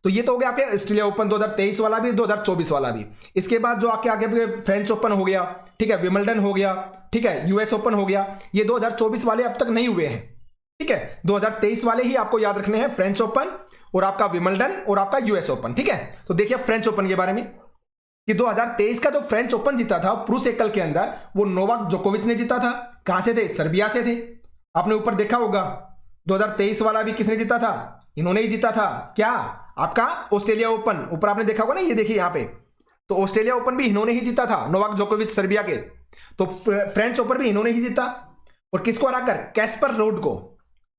तो ये तो हो गया आपके ऑस्ट्रेलिया ओपन 2023 वाला भी, 2024 वाला भी। इसके बाद जो आगे आगे फ्रेंच ओपन हो गया, ठीक है, विंबलडन हो गया, ठीक है, यूएस ओपन हो गया। ये 2024 वाले अब तक नहीं हुए हैं, ठीक है। 2023 वाले ही आपको याद रखने हैं, फ्रेंच ओपन और आपका विंबलडन और आपका यूएस ओपन, ठीक है। तो देखिए फ्रेंच ओपन के बारे में कि 2023 का जो फ्रेंच ओपन जीता था पुरुष एकल के अंदर वो नोवाक जोकोविच ने जीता था। कहां से थे, सर्बिया से थे। आपने ऊपर देखा होगा 2023 वाला भी किसने जीता था, इन्होंने ही जीता था। क्या, आपका ऑस्ट्रेलिया ओपन, ऊपर आपने देखा होगा ना, ये देखिए यहां पे। तो ऑस्ट्रेलिया ओपन भी इन्होंने ही जीता था, नोवाक जोकोविच सर्बिया के। तो फ्रेंच ओपन भी इन्होंने ही जीता। और किसको हराकर, कैस्पर रूड को।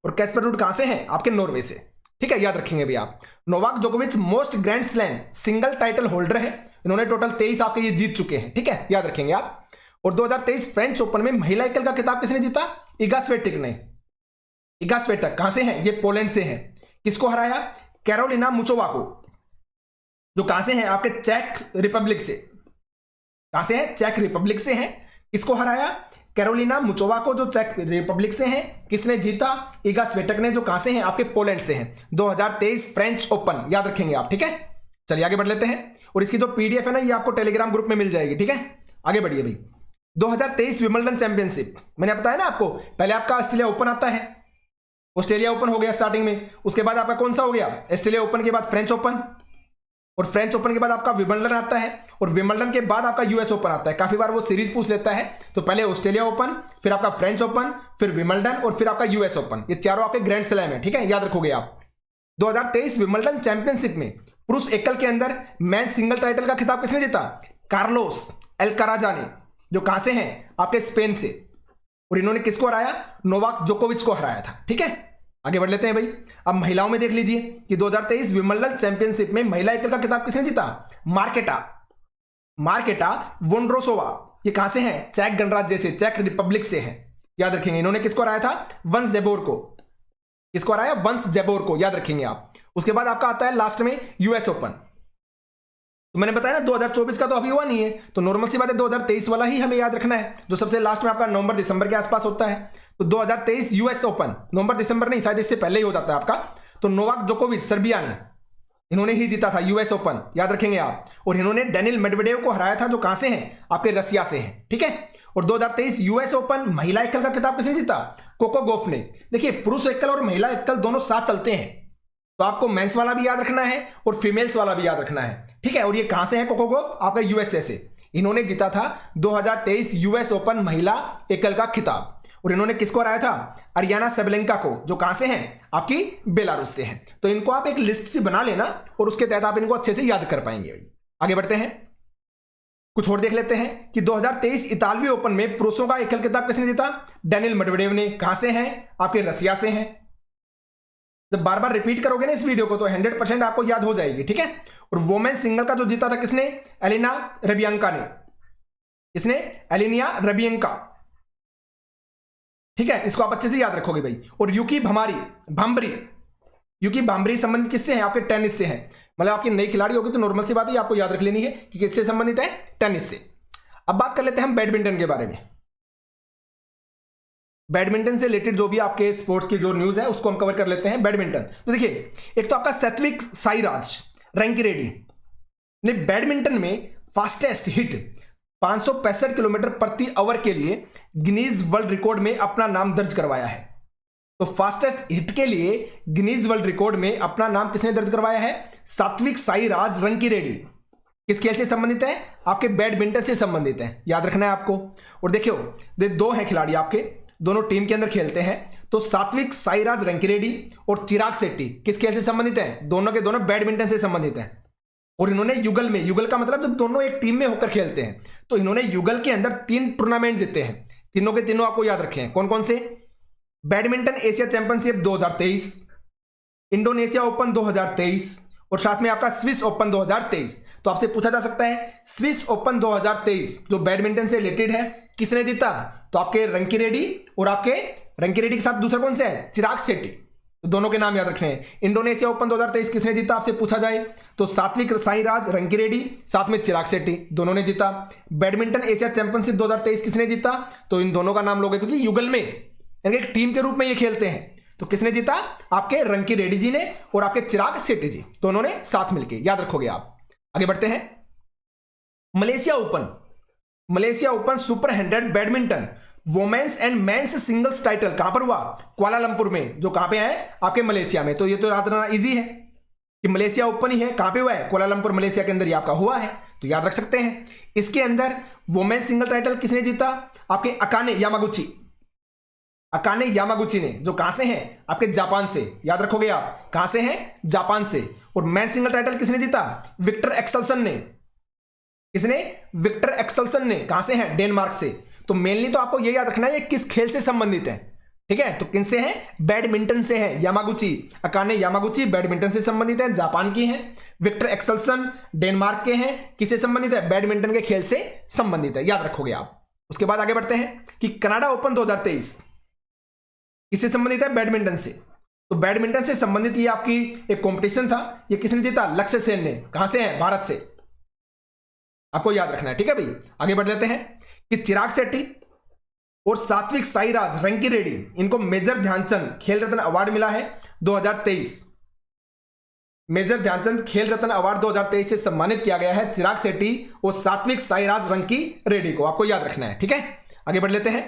और कैस्पर रूड कहां से हैं, आपके नॉर्वे से, ठीक है, याद रखेंगे भी आप। नोवाक जोकोविच most grand slam single title holder है, इन्होंने टोटल 23 आपके ये जीत चुके हैं, ठीक है, याद रखेंगे आप। और 2023 फ्रेंच ओपन में महिला एकल का खिताब किसने जीता? इगा स्विएटेक ने। इगा स्विएटेक कहां से हैं? ये पोलैंड से हैं। किसको हराया? कैरोलिना मुचोवा को, जो कहां से हैं? आपके चेक रिपब्लिक से। कहां से हैं? चेक रिपब्लिक से हैं। किसको हराया? कैरोलिना मुचोवा को, जो चेक रिपब्लिक से हैं। किसने जीता? इगा स्विएटेक ने, जो कहां से हैं? आपके पोलैंड से हैं। 2023 फ्रेंच ओपन, याद रखेंगे आप, ठीक है। चलिए आगे बढ़ लेते हैं, और इसकी जो पीडीएफ है ना, ये आपको टेलीग्राम ग्रुप में मिल जाएगी, ठीक है। आगे बढ़िए भाई। 2023 विंबलडन चैंपियनशिप, मैंने बताया ना आपको, पहले आपका ऑस्ट्रेलिया ओपन आता है, ऑस्ट्रेलिया ओपन हो गया स्टार्टिंग में, उसके बाद आपका कौन सा हो गया? ऑस्ट्रेलिया ओपन के बाद फ्रेंच ओपन, और फ्रेंच ओपन के बाद आपका विंबलडन आता है, और विंबलडन के बाद आपका यूएस ओपन आता है। काफी बार वो सीरीज पूछ लेता है, तो पहले ऑस्ट्रेलिया ओपन, फिर आपका फ्रेंच ओपन, फिर विंबलडन, और फिर आपका यूएस ओपन। ये चारों आपके ग्रैंड स्लैम है, ठीक है, याद रखोगे आप। 2023 विंबलडन चैंपियनशिप में पुरुष एकल के अंदर मैन सिंगल टाइटल का खिताब किसने जीता? कार्लोस अल्काराज ने, जो कहां से हैं? आपके स्पेन से। और इन्होंने किसको हराया? नोवाक जोकोविच को हराया था, ठीक है। आगे बढ़ लेते हैं भाई। अब महिलाओं में देख लीजिए कि 2023 विंबलडन चैंपियनशिप में महिला एकल का खिताब किसने जीता? मार्केटा वोंड्रोसोवा, ये कहां से हैं? चेक गणराज्य से, चेक रिपब्लिक से हैं, याद रखेंगे। इन्होंने किसको हराया था? वंस जेबोर को। किसको हराया? वंस जेबोर को, याद रखेंगे आप। उसके बाद आपका आता है लास्ट में यूएस ओपन। तो मैंने बताया ना 2024 का तो अभी हुआ नहीं है, तो नॉर्मल सी बात है 2023 वाला ही हमें याद रखना है, जो सबसे लास्ट में आपका नवंबर दिसंबर के आसपास होता है। तो 2023 यूएस ओपन, नवंबर दिसंबर नहीं, शायद इससे पहले ही हो जाता है आपका। तो नोवाक जोकोविच सर्बिया ने, इन्होंने ही जीता था यूएस ओपन, याद रखेंगे आप। और इन्होंने डेनिल मेडवेडेव को हराया था, जो कहां से हैं? आपके रसिया से हैं, ठीक है। और 2023 यूएस ओपन महिला एकल का खिताब किसने जीता? कोको गॉफ ने। देखिए, पुरुष एकल और महिला एकल दोनों साथ चलते हैं, तो आपको मेंस वाला भी याद रखना है और फीमेल्स वाला भी याद रखना है, ठीक है। और ये कहां से है कोको गॉफ? आपका यूएसए से। इन्होंने जीता था 2023 यूएस ओपन महिला एकल का खिताब। और इन्होंने किसको हराया था? अरियाना सेबलेंका को, जो कहां से हैं? आपकी बेलारूस से हैं। तो इनको आप एक लिस्ट से बना लेना, और उसके तहत आप इनको अच्छे से याद कर पाएंगे। आगे बढ़ते हैं, कुछ और देख लेते हैं कि 2023 इतालवी ओपन में पुरुषों का एकल खिताब किसने जीता? डेनिल मेडवेडेव ने। कहां से हैं? आपके रसिया से हैं। जब बार बार रिपीट करोगे ना इस वीडियो को, तो 100% आपको याद हो जाएगी, ठीक है। और वोमेन सिंगल का जो जीता था किसने? एलिना रबियंका ने। किसने? एलिनिया रबियंका, ठीक है। इसको आप अच्छे से याद रखोगे भाई। और यूकी भांबरी संबंधित किससे हैं? आपके टेनिस से हैं। मतलब आपकी नई खिलाड़ी होगी तो नॉर्मल सी बात है, आपको याद रख लेनी है कि किससे संबंधित है? टेनिस से। अब बात कर लेते हैं हम बैडमिंटन के बारे में। बैडमिंटन से रिलेटेड जो भी आपके स्पोर्ट्स की जो न्यूज है उसको हम कवर कर लेते हैं। बैडमिंटन, तो देखिए, एक तो आपका सात्विक साईराज रंकीरेड्डी ने बैडमिंटन में फास्टेस्ट हिट 565 किलोमीटर प्रति आवर के लिए गिनीज वर्ल्ड रिकॉर्ड में अपना नाम दर्ज करवाया है। तो फास्टेस्ट हिट के लिए गिनीज वर्ल्ड रिकॉर्ड में अपना नाम किसने दर्ज करवाया है? सात्विक साईराज रंकीरेड्डी। किस खेल से संबंधित है? आपके बैडमिंटन से संबंधित है, याद रखना है आपको। और देखियो, दो हैं खिलाड़ी आपके, दोनों टीम के अंदर खेलते हैं। तो सात्विक साईराज रंकीरेड्डी और चिराग शेट्टी किस खेल से संबंधित हैं? दोनों के दोनों बैडमिंटन से संबंधित हैं। और इन्होंने युगल में, युगल का मतलब जब दोनों एक टीम में होकर खेलते हैं, तो इन्होंने युगल के अंदर 3 टूर्नामेंट जीते हैं। तीनों के तीनों आपको याद रखे हैं, कौन कौन से? Badminton Asia championship 2023, Indonesia open 2023, और साथ में आपका स्विस ओपन 2023। तो आपसे पूछा जा सकता है स्विस ओपन 2023 जो बैडमिंटन से रिलेटेड है किसने जीता? तो आपके रंकीरेड्डी, और आपके रंकीरेड्डी के साथ दूसरा कौन सा है? चिराग शेट्टी। तो दोनों के नाम याद रखने हैं। इंडोनेशिया ओपन 2023 किसने जीता आपसे पूछा जाए तो सात्विक साईराज रंकीरेड्डी, साथ में चिराग शेट्टी, दोनों ने जीता। बैडमिंटन एशिया चैंपियनशिप 2023 किसने जीता? तो इन दोनों का नाम लोगे, क्योंकि युगल में यानी एक टीम के रूप में ये खेलते हैं। तो किसने जीता? आपके रंकीरेड्डी जी ने और आपके चिराग शेट्टी जी, दोनों ने साथ मिलकर, याद रखोगे आप। आगे बढ़ते हैं, Malaysia open super 100 badminton women's and men's singles title कहां पर हुआ? कुआलालंपुर में, जो कहां पे है? आपके मलेशिया में। तो ये तो याद रखना इजी है कि मलेशिया ओपन ही है। कहां पे हुआ है? कुआलालंपुर मलेशिया के अंदर ये आपका हुआ है, तो याद रख सकते हैं। इसके अंदर वोमेन्स सिंगल टाइटल किसने जीता? आपके अकाने यामागुची ने, जो कहां से हैं? आपके जापान से, याद रखोगे आप, कहां से हैं? जापान से। और मेन सिंगल टाइटल किसने जीता? विक्टर एक्सेल्सन ने। किसने? विक्टर एक्सेल्सन ने। कहां से हैं? डेनमार्क से। तो मेनली तो आपको ये याद रखना है ये किस खेल से संबंधित है। ठीक है, तो किनसे है? बैडमिंटन से है। यामागुची, अकाने यामागुची बैडमिंटन से संबंधित है, जापान की हैं। विक्टर एक्सेल्सन डेनमार्क के हैं, किससे संबंधित है? बैडमिंटन के खेल से संबंधित है, याद रखोगे आप। उसके बाद आगे बढ़ते हैं कि कनाडा ओपन 2023 किससे संबंधित है? बैडमिंटन से। तो बैडमिंटन से संबंधित ये आपकी एक कंपटीशन था, ये किसने जीता? लक्ष्य सेन ने। कहां से है? भारत से, आपको याद रखना है, ठीक है भाई। आगे बढ़ लेते हैं कि चिराग शेट्टी और सात्विक साईराज रंकी रेड्डी, इनको मेजर ध्यानचंद खेल रत्न अवार्ड मिला है 2023। मेजर ध्यानचंद खेल रत्न अवार्ड 2023 से सम्मानित किया गया है चिराग शेट्टी और सात्विक साईराज रंकी रेड्डी को, आपको याद रखना है, ठीक है। आगे बढ़ लेते हैं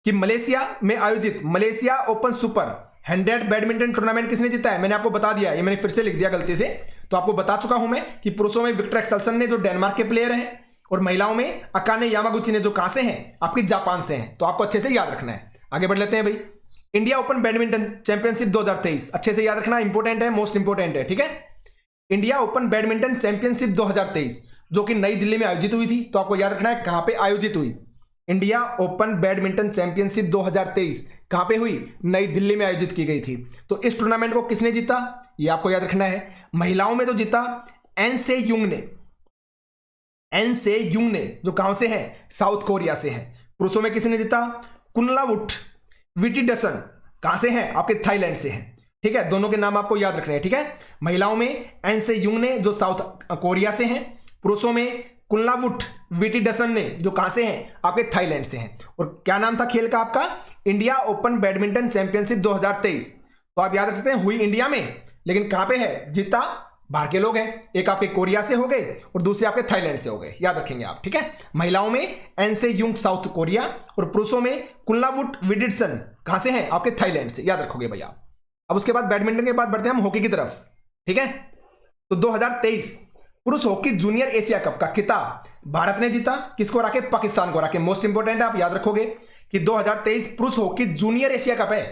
कि मलेशिया में आयोजित Malaysia open super 100 badminton tournament किसने जीता है? मैंने आपको बता दिया, ये मैंने फिर से लिख दिया गलती से, तो आपको बता चुका हूं मैं कि पुरुषों में विक्टर एक्सेल्सन ने, जो डेनमार्क के प्लेयर हैं, और महिलाओं में अकाने यामागुची ने, जो कहां से हैं? आपकी जापान से हैं। तो आपको अच्छे से याद रखना है। आगे बढ़ लेते हैं भाई, इंडिया ओपन बैडमिंटन चैंपियनशिप 2023 अच्छे से याद रखना, इंपॉर्टेंट है, मोस्ट इंपॉर्टेंट है, ठीक है। इंडिया ओपन बैडमिंटन चैंपियनशिप 2023 जो कि नई दिल्ली में आयोजित हुई थी, तो आपको याद रखना है कहां पे आयोजित हुई। इंडिया ओपन बैडमिंटन चैंपियनशिप 2023 कहां पे हुई? नई दिल्ली में आयोजित की गई थी। तो इस टूर्नामेंट को किसने जीता? ये आपको याद रखना है। महिलाओं में तो जीता एन से युंग ने, एन से युंग ने, जो कहां से है? साउथ कोरिया से है। पुरुषों में किसने जीता? कुनलावुट विटिडसन, कहां से है? आपके थाईलैंड से है, ठीक है। दोनों के नाम आपको याद रखने हैं, ठीक है। महिलाओं में एन से युंग ने, जो साउथ कोरिया से हैं। पुरुषों में कुनलावुट विटिडसन ने, जो कहां से हैं? आपके थाईलैंड से हैं। और क्या नाम था खेल का आपका? India open badminton championship 2023। तो आप याद रख सकते हैं, हुई इंडिया में, लेकिन कहां पे है? जीता बाहर के लोग हैं, एक आपके कोरिया से हो गए और दूसरे आपके थाईलैंड से हो गए, याद रखेंगे आप, ठीक है। महिलाओं में एन से युंग साउथ कोरिया और पुरुषों में कुनलावुट विटिडसन कहां से हैं? आपके थाईलैंड से, याद रखोगे भैया। अब उसके बाद बैडमिंटन के बाद बढ़ते हैं हम हॉकी की तरफ, ठीक है। तो 2023 पुरुष हॉकी जूनियर एशिया कप का खिताब भारत ने जीता, किसको हरा के? पाकिस्तान को हरा के। मोस्ट इंपोर्टेंट है, आप याद रखोगे कि 2023 पुरुष हॉकी जूनियर एशिया कप है,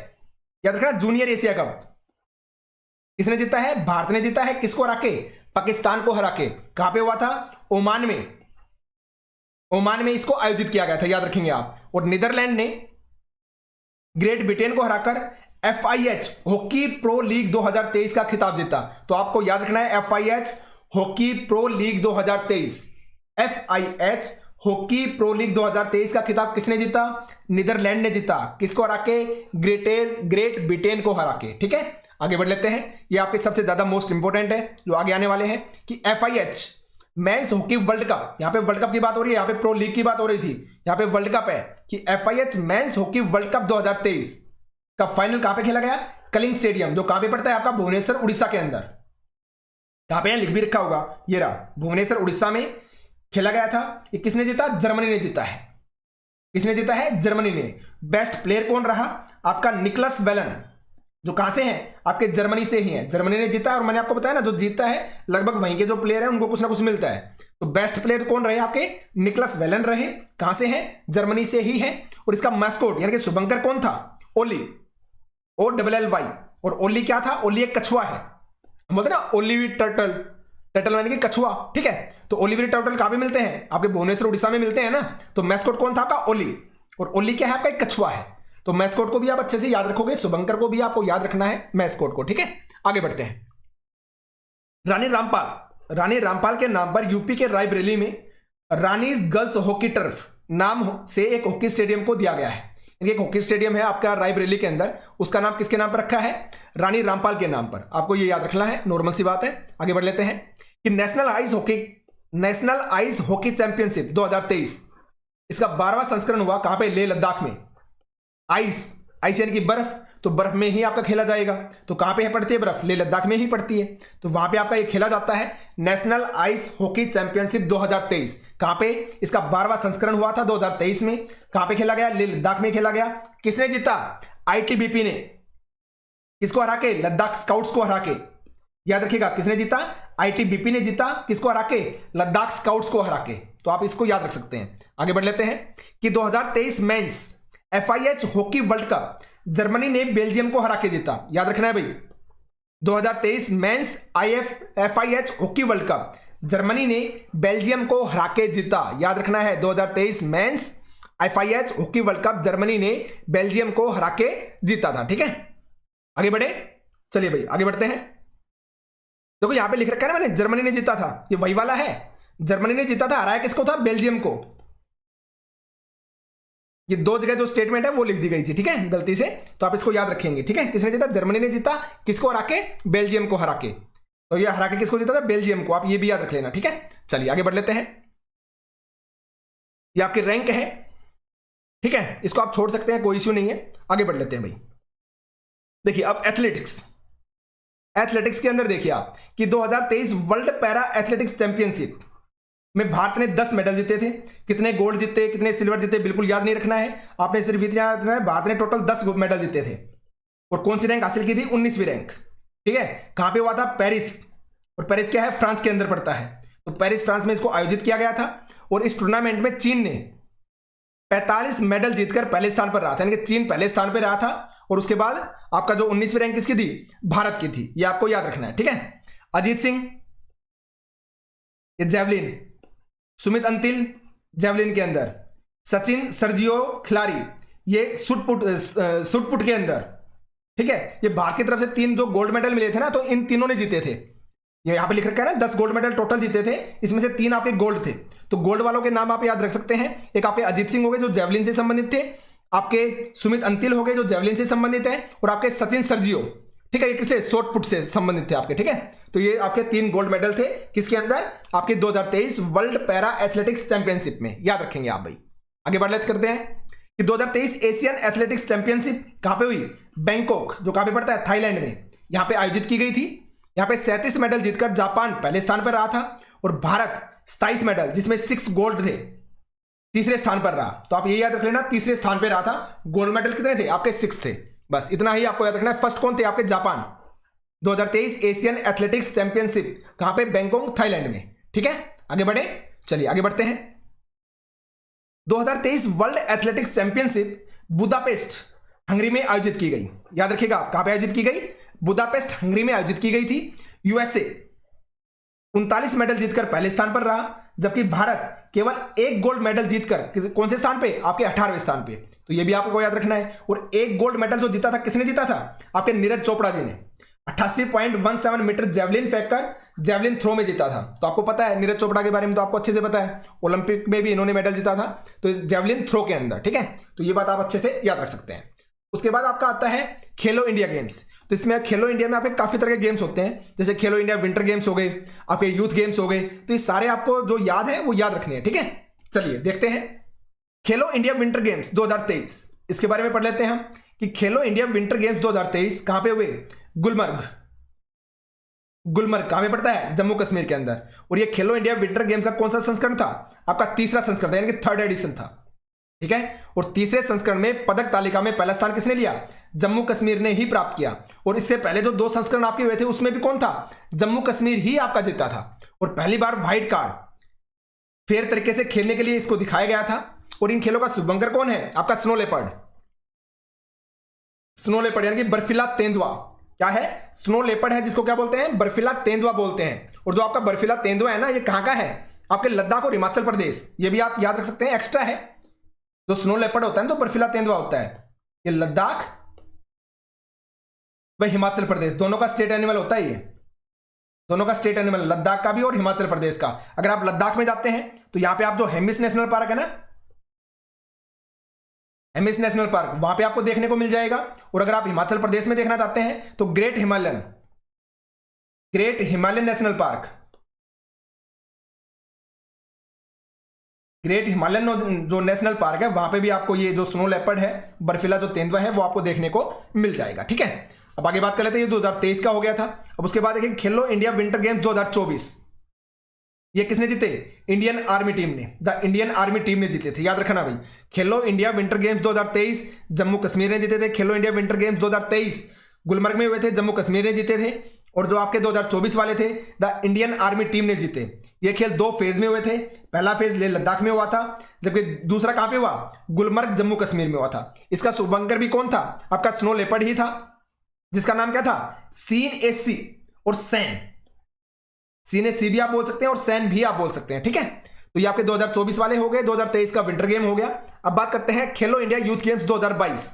याद रखना, जूनियर एशिया कप किसने जीता है? भारत ने जीता है। किसको हरा के? पाकिस्तान को हरा के। कहां पे हुआ था? ओमान में, ओमान में इसको आयोजित किया गया था, याद रखेंगे आप। और नीदरलैंड ने ग्रेट ब्रिटेन को हराकर FIH हॉकी प्रो लीग 2023 का खिताब जीता। तो आपको याद रखना है FIH hockey pro league 2023, FIH hockey pro league 2023 का खिताब किसने जीता? नीदरलैंड ने जीता। किसको हरा के? ग्रेट ब्रिटेन को हरा के, ठीक है। आगे बढ़ लेते हैं, ये आपके सबसे ज्यादा मोस्ट इंपोर्टेंट है जो आगे आने वाले हैं कि FIH men's hockey World cup, यहां पे वर्ल्ड कप की बात हो रही है, यहां पे प्रो लीग की बात हो रही थी, यहां पे वर्ल्ड कप है कि FIH men's hockey World cup 2023 का फाइनल कहां पे खेला गया? कलिंग स्टेडियम, जो कहां पे पड़ता है? आपका भुवनेश्वर उड़ीसा के अंदर। कहां पे? लिख भी रखा होगा, ये रहा, भुवनेश्वर उड़ीसा में खेला गया था। ये किसने जीता? जर्मनी ने जीता है। किसने जीता है? जर्मनी ने। बेस्ट प्लेयर कौन रहा? आपका निकलस वेलन, जो कहां से हैं? आपके जर्मनी से ही हैं। जर्मनी ने जीता, और मैंने आपको बताया ना, जो जीतता है लगभग वहीं के जो प्लेयर हैं उनको कुछ ना कुछ मिलता है। तो बेस्ट प्लेयर कौन रहे? आपके निकलस वेलन रहे। कहां से हैं? जर्मनी से ही है। और इसका मैस्कोट यानी कि शुभंकर कौन था? ओली, OLLY। और ओली क्या था? ओली एक कछुआ है, हम बोलते ना ओलिवर टर्टल, टर्टल यानी कि कछुआ, ठीक है। तो ओलिवर टर्टल कहां पे मिलते हैं? आपके भुवनेश्वर उड़ीसा में मिलते हैं ना। तो मैस्कोट कौन था? आपका ओली। और ओली क्या है? आपका एक कछुआ है। तो मैस्कोट को भी आप अच्छे से याद रखोगे, शुभंकर को भी आपको याद रखना है, मैस्कोट को, ठीक है। आगे बढ़ते हैं। रानी रामपाल, रानी रामपाल के नाम पर यूपी के रायबरेली में रानीज गर्ल्स हॉकी टर्फ नाम से एक हॉकी स्टेडियम को दिया गया है। एक हॉकी स्टेडियम है आपका रायबरेली के अंदर, उसका नाम किसके नाम पर रखा है? रानी रामपाल के नाम पर। आपको ये याद रखना है, नॉर्मल सी बात है। आगे बढ़ लेते हैं कि नेशनल आइस हॉकी चैंपियनशिप 2023 इसका 12वां संस्करण हुआ। कहां पे? लेह लद्दाख में। आइस यानी कि बर्फ, तो बर्फ में ही आपका खेला जाएगा। तो कहां पे पड़ती है बर्फ? लेह लद्दाख में ही पड़ती है। तो वहां पे आपका ये खेला जाता है नेशनल आइस हॉकी चैंपियनशिप 2023। कहां पे? इसका 12वां संस्करण हुआ था 2023 में। कहां पे खेला गया? लेह लद्दाख में खेला गया। किसने जीता? ITBP ने। किसको हरा के? लद्दाख स्काउट्स को हरा के। याद रखिएगा, किसने जीता? ITBP ने जीता। किसको हरा के? लद्दाख स्काउट्स को हरा के। तो आप इसको याद रख सकते हैं। आगे बढ़ लेते हैं कि 2023 men's FIH hockey World Cup Germany ने बेल्जियम को हरा के जीता। याद रखना है भाई, 2023 men's FIH hockey World Cup Germany ने बेल्जियम को हरा के जीता। याद रखना है, 2023 men's FIH hockey World Cup Germany ने बेल्जियम को हरा के जीता था। ठीक है, आगे बढ़े, चलिए भाई आगे बढ़ते हैं। देखो यहां पे लिख रखा है ना मैंने, जर्मनी ने जीता था, ये वही वाला है, जर्मनी ने जीता था, हराया किसको था, बेल्जियम को। ये दो जगह जो स्टेटमेंट है वो लिख दी गई थी, ठीक है, गलती से, तो आप इसको याद रखेंगे। ठीक है, किसने जीता, जर्मनी ने जीता, किसको हरा के, बेल्जियम को हरा के। तो ये हरा के किसको जीता था, बेल्जियम को, आप ये भी याद रख लेना। ठीक है, चलिए आगे बढ़ लेते हैं। ये आपकी रैंक है, ठीक है, इसको आप छोड़ सकते हैं, कोई इश्यू नहीं है, आगे बढ़ लेते हैं भाई। देखिए अब एथलेटिक्स के अंदर देखिए आप कि 2023 वर्ल्ड पैरा एथलेटिक्स चैंपियनशिप में भारत ने 10 मेडल जीते थे। कितने गोल्ड जीते, कितने सिल्वर जीते, बिल्कुल याद नहीं रखना है आपने, सिर्फ इतना याद रखना है भारत ने टोटल 10 मेडल जीते थे। और कौन सी रैंक हासिल की थी, 19वीं रैंक। ठीक है, कहां पे हुआ था, पेरिस, और पेरिस क्या है, फ्रांस के अंदर पड़ता है, तो पेरिस फ्रांस में इसको आयोजित किया गया था। और इस टूर्नामेंट में चीन ने 45 मेडल जीतकर पहले स्थान पर रहा था, यानी कि चीन पहले स्थान पर रहा था। और उसके बाद आपका जो 19वीं रैंक किसकी थी, भारत की थी, ये आपको याद रखना है। ठीक है, अजीत सिंह ये जेवलिन, सुमित अंतिल जेवलिन के अंदर, सचिन सर्जियो खिलाड़ी ये शूटपुट के अंदर। ठीक है, ये भारत की तरफ से 3 जो गोल्ड मेडल मिले थे ना, तो इन तीनों ने जीते थे। ये यहां पे लिख रखा है ना, 10 गोल्ड मेडल टोटल जीते थे, इसमें से 3 आपके गोल्ड थे। तो गोल्ड वालों के नाम आप याद रख सकते हैं, एक आपके अजीत सिंह हो गए जो जेवलिन से संबंधित थे, आपके सुमित अंतिल हो गए जो जेवलिन से संबंधित है, और आपके सचिन सर्जियो, ठीक है, ये किससे, शॉटपुट से संबंधित थे आपके। ठीक है, तो ये आपके 3 गोल्ड मेडल थे किसके अंदर, आपके 2023 वर्ल्ड पैरा एथलेटिक्स चैंपियनशिप में, याद रखेंगे आप भाई। आगे बढ़ लेते करते हैं कि 2023 एशियन एथलेटिक्स चैंपियनशिप कहां पे हुई, बैंकॉक, जो कहां पे पड़ता है, थाईलैंड में, यहां पे आयोजित की गई थी। यहां पे 37 मेडल जीतकर जापान पहले स्थान पर रहा था, और भारत 27 मेडल जिसमें 6 गोल्ड थे तीसरे स्थान पर रहा। तो आप ये याद रख लेना, तीसरे स्थान पर रहा था, गोल्ड मेडल कितने थे आपके, 6 थे, बस इतना ही आपको याद रखना है। फर्स्ट कौन थे आपके, जापान। 2023 एशियन एथलेटिक्स चैंपियनशिप कहां पे, बैंकॉक थाईलैंड में। ठीक है, आगे बढ़े, चलिए आगे बढ़ते हैं। 2023 world athletics championship Budapest Hungary में आयोजित की गई, याद रखिएगा कहां पे आयोजित की गई, बुदापेस्ट हंगरी में आयोजित की गई थी। यूएसए 39 मेडल जीतकर पहले स्थान पर रहा, जबकि भारत केवल 1 गोल्ड मेडल जीतकर कौन से स्थान पे, आपके 18वें स्थान पे। तो ये भी आपको याद रखना है। और 1 गोल्ड मेडल जो जीता था, किसने जीता था, आपके नीरज चोपड़ा जी ने 88.17 मीटर जेवलिन फेंककर जेवलिन थ्रो में जीता था। तो आपको पता है नीरज चोपड़ा के बारे में, तो आपको अच्छे से पता है, ओलंपिक में भी इन्होंने मेडल जीता था, तो जेवलिन थ्रो के अंदर। ठीक है, तो ये बात आप अच्छे से याद रख सकते हैं। उसके बाद आपका आता है खेलो इंडिया गेम्स। तो इसमें खेलो इंडिया में आपके काफी तरह के गेम्स होते हैं, जैसे खेलो इंडिया विंटर गेम्स हो गए, आपके यूथ गेम्स हो गए, तो ये सारे आपको जो याद है वो याद रखने हैं। ठीक है, चलिए देखते हैं खेलो इंडिया विंटर गेम्स 2023, इसके बारे में पढ़ लेते हैं हम कि खेलो इंडिया विंटर गेम्स 2023 कहां पे हुए, गुलमर्ग कहां पे पड़ता है, जम्मू कश्मीर के अंदर। और ये खेलो इंडिया विंटर गेम्स का कौन सा संस्करण था, आपका तीसरा संस्करण था, यानी कि 3rd एडिशन था। ठीक है, और तीसरे संस्करण में पदक तालिका में पहला स्थान किसने लिया, जम्मू कश्मीर ने ही प्राप्त किया। और इससे पहले जो 2 संस्करण आपके हुए थे उसमें भी कौन था, जम्मू कश्मीर ही आपका जीता था। और पहली बार व्हाइट कार्ड फेयर तरीके से खेलने के लिए इसको दिखाया गया था। और इन खेलों का शुभंकर कौन है, आपका स्नो लेपर्ड यानी कि बर्फीला तेंदुआ। क्या है, स्नो लेपर्ड है, जिसको क्या बोलते हैं, बर्फीला तेंदुआ बोलते हैं। और जो आपका बर्फीला तेंदुआ है ना, ये कहां का है, आपके लद्दाख और हिमाचल प्रदेश। ये भी आप याद रख सकते हैं, एक्स्ट्रा है। जो स्नो लेपर्ड होता है ना, तो बर्फीला तेंदुआ होता है, ये लद्दाख व हिमाचल प्रदेश दोनों का स्टेट एनिमल होता है। ये दोनों का स्टेट एनिमल, लद्दाख का भी और हिमाचल प्रदेश का। अगर आप लद्दाख में जाते हैं तो यहां पे आप जो हेमिस नेशनल पार्क है ना, हेमिस नेशनल पार्क, वहां पे आपको देखने को मिल जाएगा। और अगर आप हिमाचल प्रदेश में देखना चाहते हैं तो great Himalayan national park, great Himalayan जो नेशनल पार्क है, वहां पे भी आपको ये जो स्नो लेपर्ड है, बर्फीला जो तेंदुआ है, वो आपको देखने को मिल जाएगा। ठीक है, अब आगे बात कर लेते हैं, ये 2023 का हो गया था। अब उसके बाद देखिए खेलो इंडिया विंटर गेम्स 2024, ये किसने जीते, इंडियन आर्मी टीम ने, द इंडियन आर्मी टीम ने जीते थे, याद रखना भाई। खेलो India winter games 2023 Jammu Kashmir ने जीते थे। खेलो इंडिया विंटर गेम्स 2023 गुलमर्ग में हुए थे, जम्मू कश्मीर ने जीते थे। और जो आपके 2024 वाले थे, द इंडियन आर्मी टीम ने जीते। ये खेल 2 फेज में हुए थे, पहला फेज लेह लद्दाख में हुआ था, जबकि दूसरा कहां पे हुआ, गुलमर्ग जम्मू कश्मीर में हुआ था। इसका शुभंकर भी कौन था, आपका स्नो लेपर्ड ही था, जिसका नाम क्या था, सीन ए सी और सैन। सीन ए सी भी आप बोल सकते हैं और सैन भी आप बोल सकते हैं। ठीक है, तो ये आपके 2024 वाले हो गए, 2023 का विंटर गेम हो गया। अब बात करते हैं खेलो इंडिया यूथ गेम्स 2022।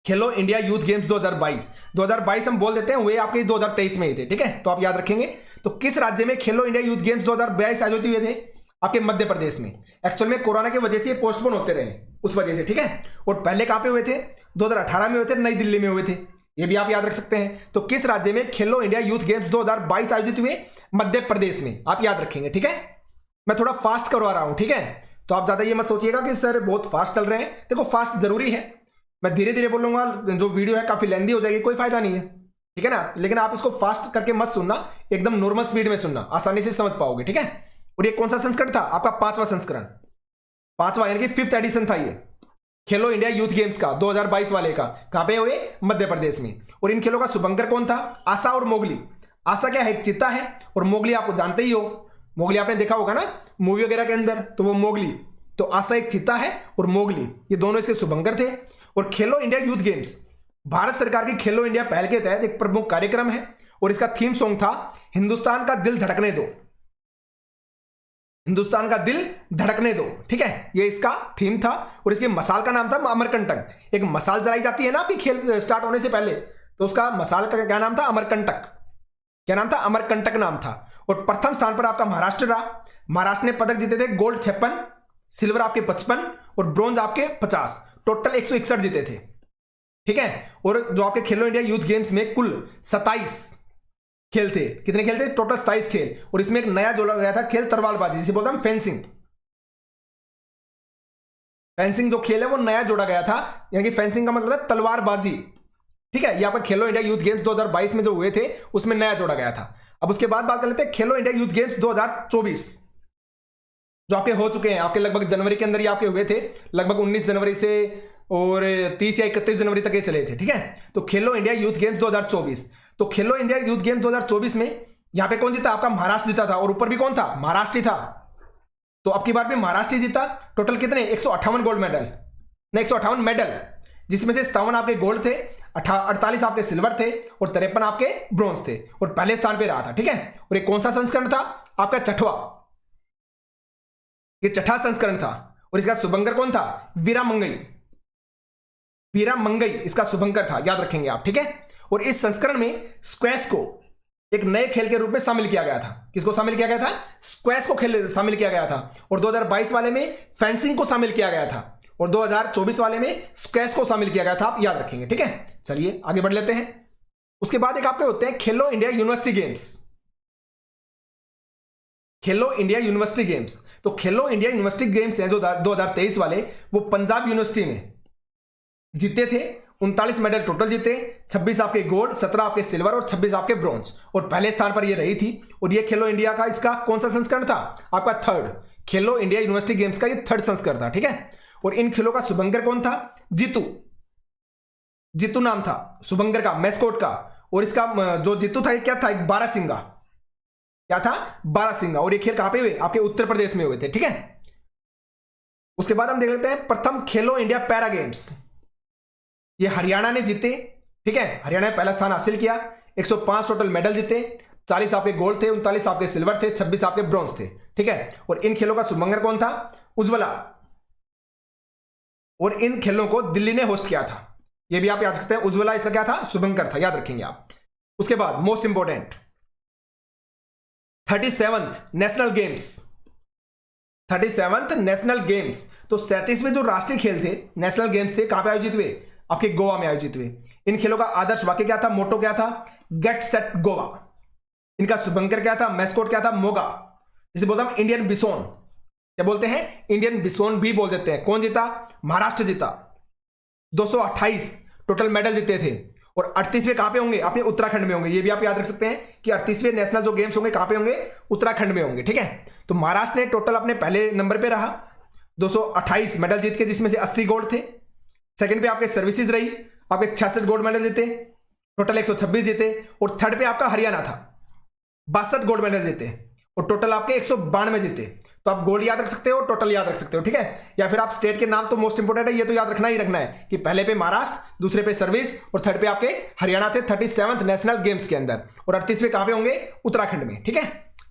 खेलो इंडिया यूथ गेम्स 2022 हम बोल देते हैं, वे आपके 2023 में ही थे, ठीक है, तो आप याद रखेंगे। तो किस राज्य में खेलो इंडिया यूथ गेम्स 2022 आयोजित हुए थे? आपके मध्य प्रदेश में। एक्चुअल में कोरोना की वजह से ये पोस्टपोन होते रहे, उस वजह से, ठीक है। और पहले कहां पे हुए थे? 2018 में हुए थे, नई दिल्ली में हुए थे, ये भी आप याद रख सकते हैं। तो किस राज्य में खेलो इंडिया यूथ गेम्स 2022 आयोजित हुए? मध्य प्रदेश में, आप याद रखेंगे, ठीक है। मैं थोड़ा फास्ट करवा रहा हूं, ठीक है, तो आप ज्यादा ये मत सोचिएगा कि सर बहुत फास्ट चल रहे हैं। देखो फास्ट जरूरी है, मैं धीरे धीरे बोलूंगा, जो वीडियो है काफी लेंदी हो जाएगी, कोई फायदा नहीं है, ठीक है ना। लेकिन आप इसको फास्ट करके मत सुनना, एकदम नॉर्मल स्पीड में सुनना, आसानी से समझ पाओगे, ठीक है। और ये कौन सा संस्करण था? आपका 5वां संस्करण, 5वां यानी कि 5th एडिशन था ये खेलो इंडिया यूथ गेम्स का 2022 वाले का। कहां पे हुए? मध्य प्रदेश में। और इन खेलों का शुभंकर कौन था? आशा और मोगली। आशा क्या है? एक चीता है, और मोगली आपको जानते ही हो, मोगली आपने देखा होगा ना मूवी वगैरह के अंदर, तो वो मोगली। तो आशा एक चीता है और मोगली, ये दोनों इसके शुभंकर थे। और खेलो इंडिया यूथ गेम्स भारत सरकार की खेलो इंडिया पहल के तहत एक प्रमुख कार्यक्रम है, और इसका थीम सॉन्ग था हिंदुस्तान का दिल धड़कने दो, हिंदुस्तान का दिल धड़कने दो, ठीक है, ये इसका थीम था। और इसकी मसाल का नाम था अमरकंटक। एक मसाल जलाई जाती है ना आपकी खेल स्टार्ट होने से पहले, तो उसका मसाल का क्या नाम था? अमरकंटक। क्या नाम था? अमरकंटक नाम था। और प्रथम स्थान पर आपका महाराष्ट्र रहा। महाराष्ट्र ने पदक जीते थे गोल्ड 56, सिल्वर आपके 55 और ब्रॉन्ज आपके 50, टोटल 161 जीते थे, ठीक है। और जो आपके खेलो इंडिया यूथ गेम्स में कुल 27 खेल थे। कितने खेल थे? टोटल 27 खेल। और इसमें एक नया जोड़ा गया था खेल तलवारबाजी, जिसे बोलते हैं फेंसिंग। फेंसिंग जो खेल है वो नया जोड़ा गया था, यानी कि फेंसिंग का मतलब है तलवारबाजी, ठीक है। ये आपका खेलो इंडिया यूथ गेम्स 2022 में जो हुए थे उसमें नया जोड़ा गया था। अब उसके बाद बात कर लेते हैं खेलो इंडिया यूथ गेम्स 2024 जो आपके हो चुके हैं। आपके लगभग जनवरी के अंदर ये आपके हुए थे, लगभग 19 जनवरी से और 30 या 31 जनवरी तक ये चले थे, ठीक है। तो खेलो इंडिया यूथ गेम्स 2024, तो खेलो इंडिया यूथ गेम्स 2024 में यहां पे कौन जीता? आपका महाराष्ट्र जीता था, और ऊपर भी कौन था? महाराष्ट्र ही था। तो अब की बार भी महाराष्ट्र ही जीता। टोटल कितने? 158 गोल्ड मेडल, नहीं 158 मेडल, जिसमें से 57 आपके गोल्ड थे, 48 आपके सिल्वर थे और 53 आपके ब्रॉन्ज थे, और पहले स्थान पे रहा था, ठीक है। और ये कौन सा संस्करण था? आपका छठवां, ये छठा संस्करण था। और इसका शुभंकर कौन था? वीरा मंगई। वीरा मंगई इसका शुभंकर था, याद रखेंगे आप, ठीक है। और इस संस्करण में स्क्वैश को एक नए खेल के रूप में शामिल किया गया था। किसको शामिल किया गया था? स्क्वैश को खेल शामिल किया गया था। और 2022 वाले में फेंसिंग को शामिल किया गया था, और 2024 वाले में स्क्वैश को शामिल किया गया था, आप याद रखेंगे, ठीक है। चलिए आगे बढ़ लेते हैं। उसके बाद एक आपके होते हैं खेलो इंडिया यूनिवर्सिटी गेम्स। खेलो इंडिया यूनिवर्सिटी गेम्स, तो खेलो इंडिया यूनिवर्सिटी गेम्स हैं जो 2023 वाले, वो पंजाब यूनिवर्सिटी में जीते थे। 39 मेडल टोटल जीते, 26 आपके गोल्ड, 17 आपके सिल्वर और 26 आपके ब्रॉन्ज, और पहले स्थान पर ये रही थी। और ये खेलो इंडिया का इसका कौन सा संस्करण था? आपका थर्ड। खेलो इंडिया यूनिवर्सिटी गेम्स का ये थर्ड संस्करण था, ठीक है। और इन खेलों का शुभंकर कौन था? जीतू। जीतू नाम था शुभंकर का, मैस्कोट का। और इसका जो जीतू था ये क्या था? एक बारहसिंगा। क्या था? बारहसिंगा। और ये खेल कहां पे हुए? आपके उत्तर प्रदेश में हुए थे, ठीक है। उसके बाद हम देख लेते हैं प्रथम खेलो इंडिया पैरा गेम्स। ये हरियाणा ने जीते, ठीक है, हरियाणा ने पहला स्थान हासिल किया। 105 टोटल मेडल जीते, 40 आपके गोल्ड थे, 39 आपके सिल्वर थे, 26 आपके ब्रॉन्ज थे, ठीक है। और इन खेलों का शुभंकर कौन था? उज्ज्वला। और इन खेलों को दिल्ली ने होस्ट किया था, ये भी आप याद रखते हैं। उज्ज्वला इसका क्या था? शुभंकर था, याद रखेंगे आप। उसके बाद most important 37th national games. 37th national games, तो 37वें जो राष्ट्रीय खेल थे, नेशनल गेम्स थे, कहां पे आयोजित हुए? आपके गोवा में आयोजित हुए। इन खेलों का आदर्श वाक्य क्या था? मोटो क्या था? Get set Goa. इनका शुभंकर क्या था? मैस्कोट क्या था? मोगा, जिसे बोलते हैं इंडियन बिसोन। क्या बोलते हैं? इंडियन बिसोन भी बोल देते हैं। कौन जीता? महाराष्ट्र जीता। 228 टोटल मेडल जीते थे। और 38वें कहां पे होंगे? आपके उत्तराखंड में होंगे। ये भी आप याद रख सकते हैं कि 38वें नेशनल जो गेम्स होंगे कहां पे होंगे? उत्तराखंड में होंगे, ठीक है। तो महाराष्ट्र ने टोटल अपने पहले नंबर पे रहा, 228 मेडल जीत के, जिसमें से 80 गोल्ड थे। सेकंड पे आपके सर्विसेज रही, आपके 66 गोल्ड मेडल जीते, टोटल 126 जीते। और थर्ड पे आपका हरियाणा था, 62 गोल्ड मेडल जीते, और टोटल आपके 192 जीते। तो आप गोल्ड याद रख सकते हो, टोटल याद रख सकते हो, ठीक है। या फिर आप स्टेट के नाम तो मोस्ट इंपोर्टेंट है, ये तो याद रखना ही रखना है कि पहले पे महाराष्ट्र, दूसरे पे सर्विस और थर्ड पे आपके हरियाणा थे 37th नेशनल गेम्स के अंदर। और 38वें कहां पे होंगे? उत्तराखंड में, ठीक है।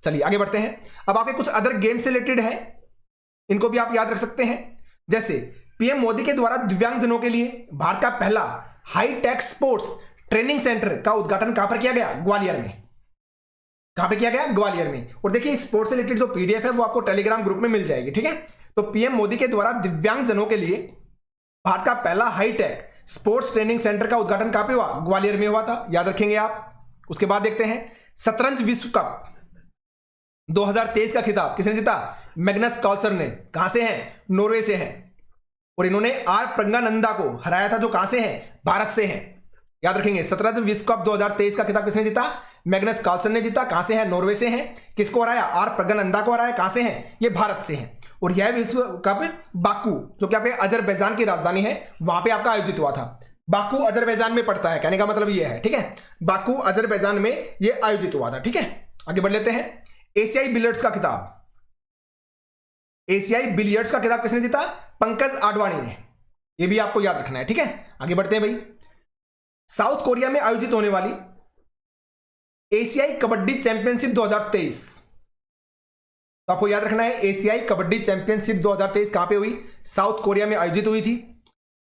चलिए आगे बढ़ते हैं। अब आपके कुछ अदर गेम से रिलेटेड है, इनको भी आप याद रख सकते हैं। जैसे पीएम मोदी के द्वारा दिव्यांगजनों के लिए भारत का पहला हाईटेक स्पोर्ट्स ट्रेनिंग सेंटर का उद्घाटन कहां पर किया गया? ग्वालियर में। कहां पे किया गया? ग्वालियर में। और देखिए स्पोर्ट्स से रिलेटेड जो पीडीएफ है वो आपको टेलीग्राम ग्रुप में मिल जाएगी, ठीक है। तो पीएम मोदी के द्वारा दिव्यांगजनों के लिए भारत का पहला हाईटेक स्पोर्ट्स ट्रेनिंग सेंटर का उद्घाटन कहां पे हुआ? ग्वालियर में हुआ था, याद रखेंगे आप। उसके बाद देखते हैं शतरंज विश्व कप 2023 का खिताब किसने जीता? मैग्नस कार्लसन ने। कहां से हैं? नॉर्वे से हैं। और इन्होंने आर प्रज्ञानंदा को हराया था, जो कहां से हैं? भारत से हैं, याद रखेंगे। शतरंज विश्व कप 2023 का खिताब किसने जीता? मैग्नस कार्लसन ने जीता। कहां से है? नॉर्वे से हैं। किसको हराया? आर प्रज्ञानंदा को हराया। कहां से हैं? ये भारत से हैं। और यह विश्व कप बाकू, जो कि आपके अजरबैजान की राजधानी है, वहां पे आपका आयोजित हुआ था। बाकू अजरबैजान में पड़ता है, कहने का मतलब ये है, ठीक है। बाकू अजरबैजान में ये आयोजित हुआ था, ठीक है। आगे बढ़ लेते हैं। एशियाई बिलियर्ड्स का खिताब, एशियाई बिलियर्ड्स का खिताब किसने जीता? पंकज आडवाणी ने। ये भी आपको याद रखना है, ठीक है। आगे बढ़ते हैं भाई। साउथ कोरिया में आयोजित होने वाली एशियाई कबड्डी चैंपियनशिप 2023, तो आपको याद रखना है एशियाई कबड्डी चैंपियनशिप 2023 कहां पे हुई? साउथ कोरिया में आयोजित हुई थी।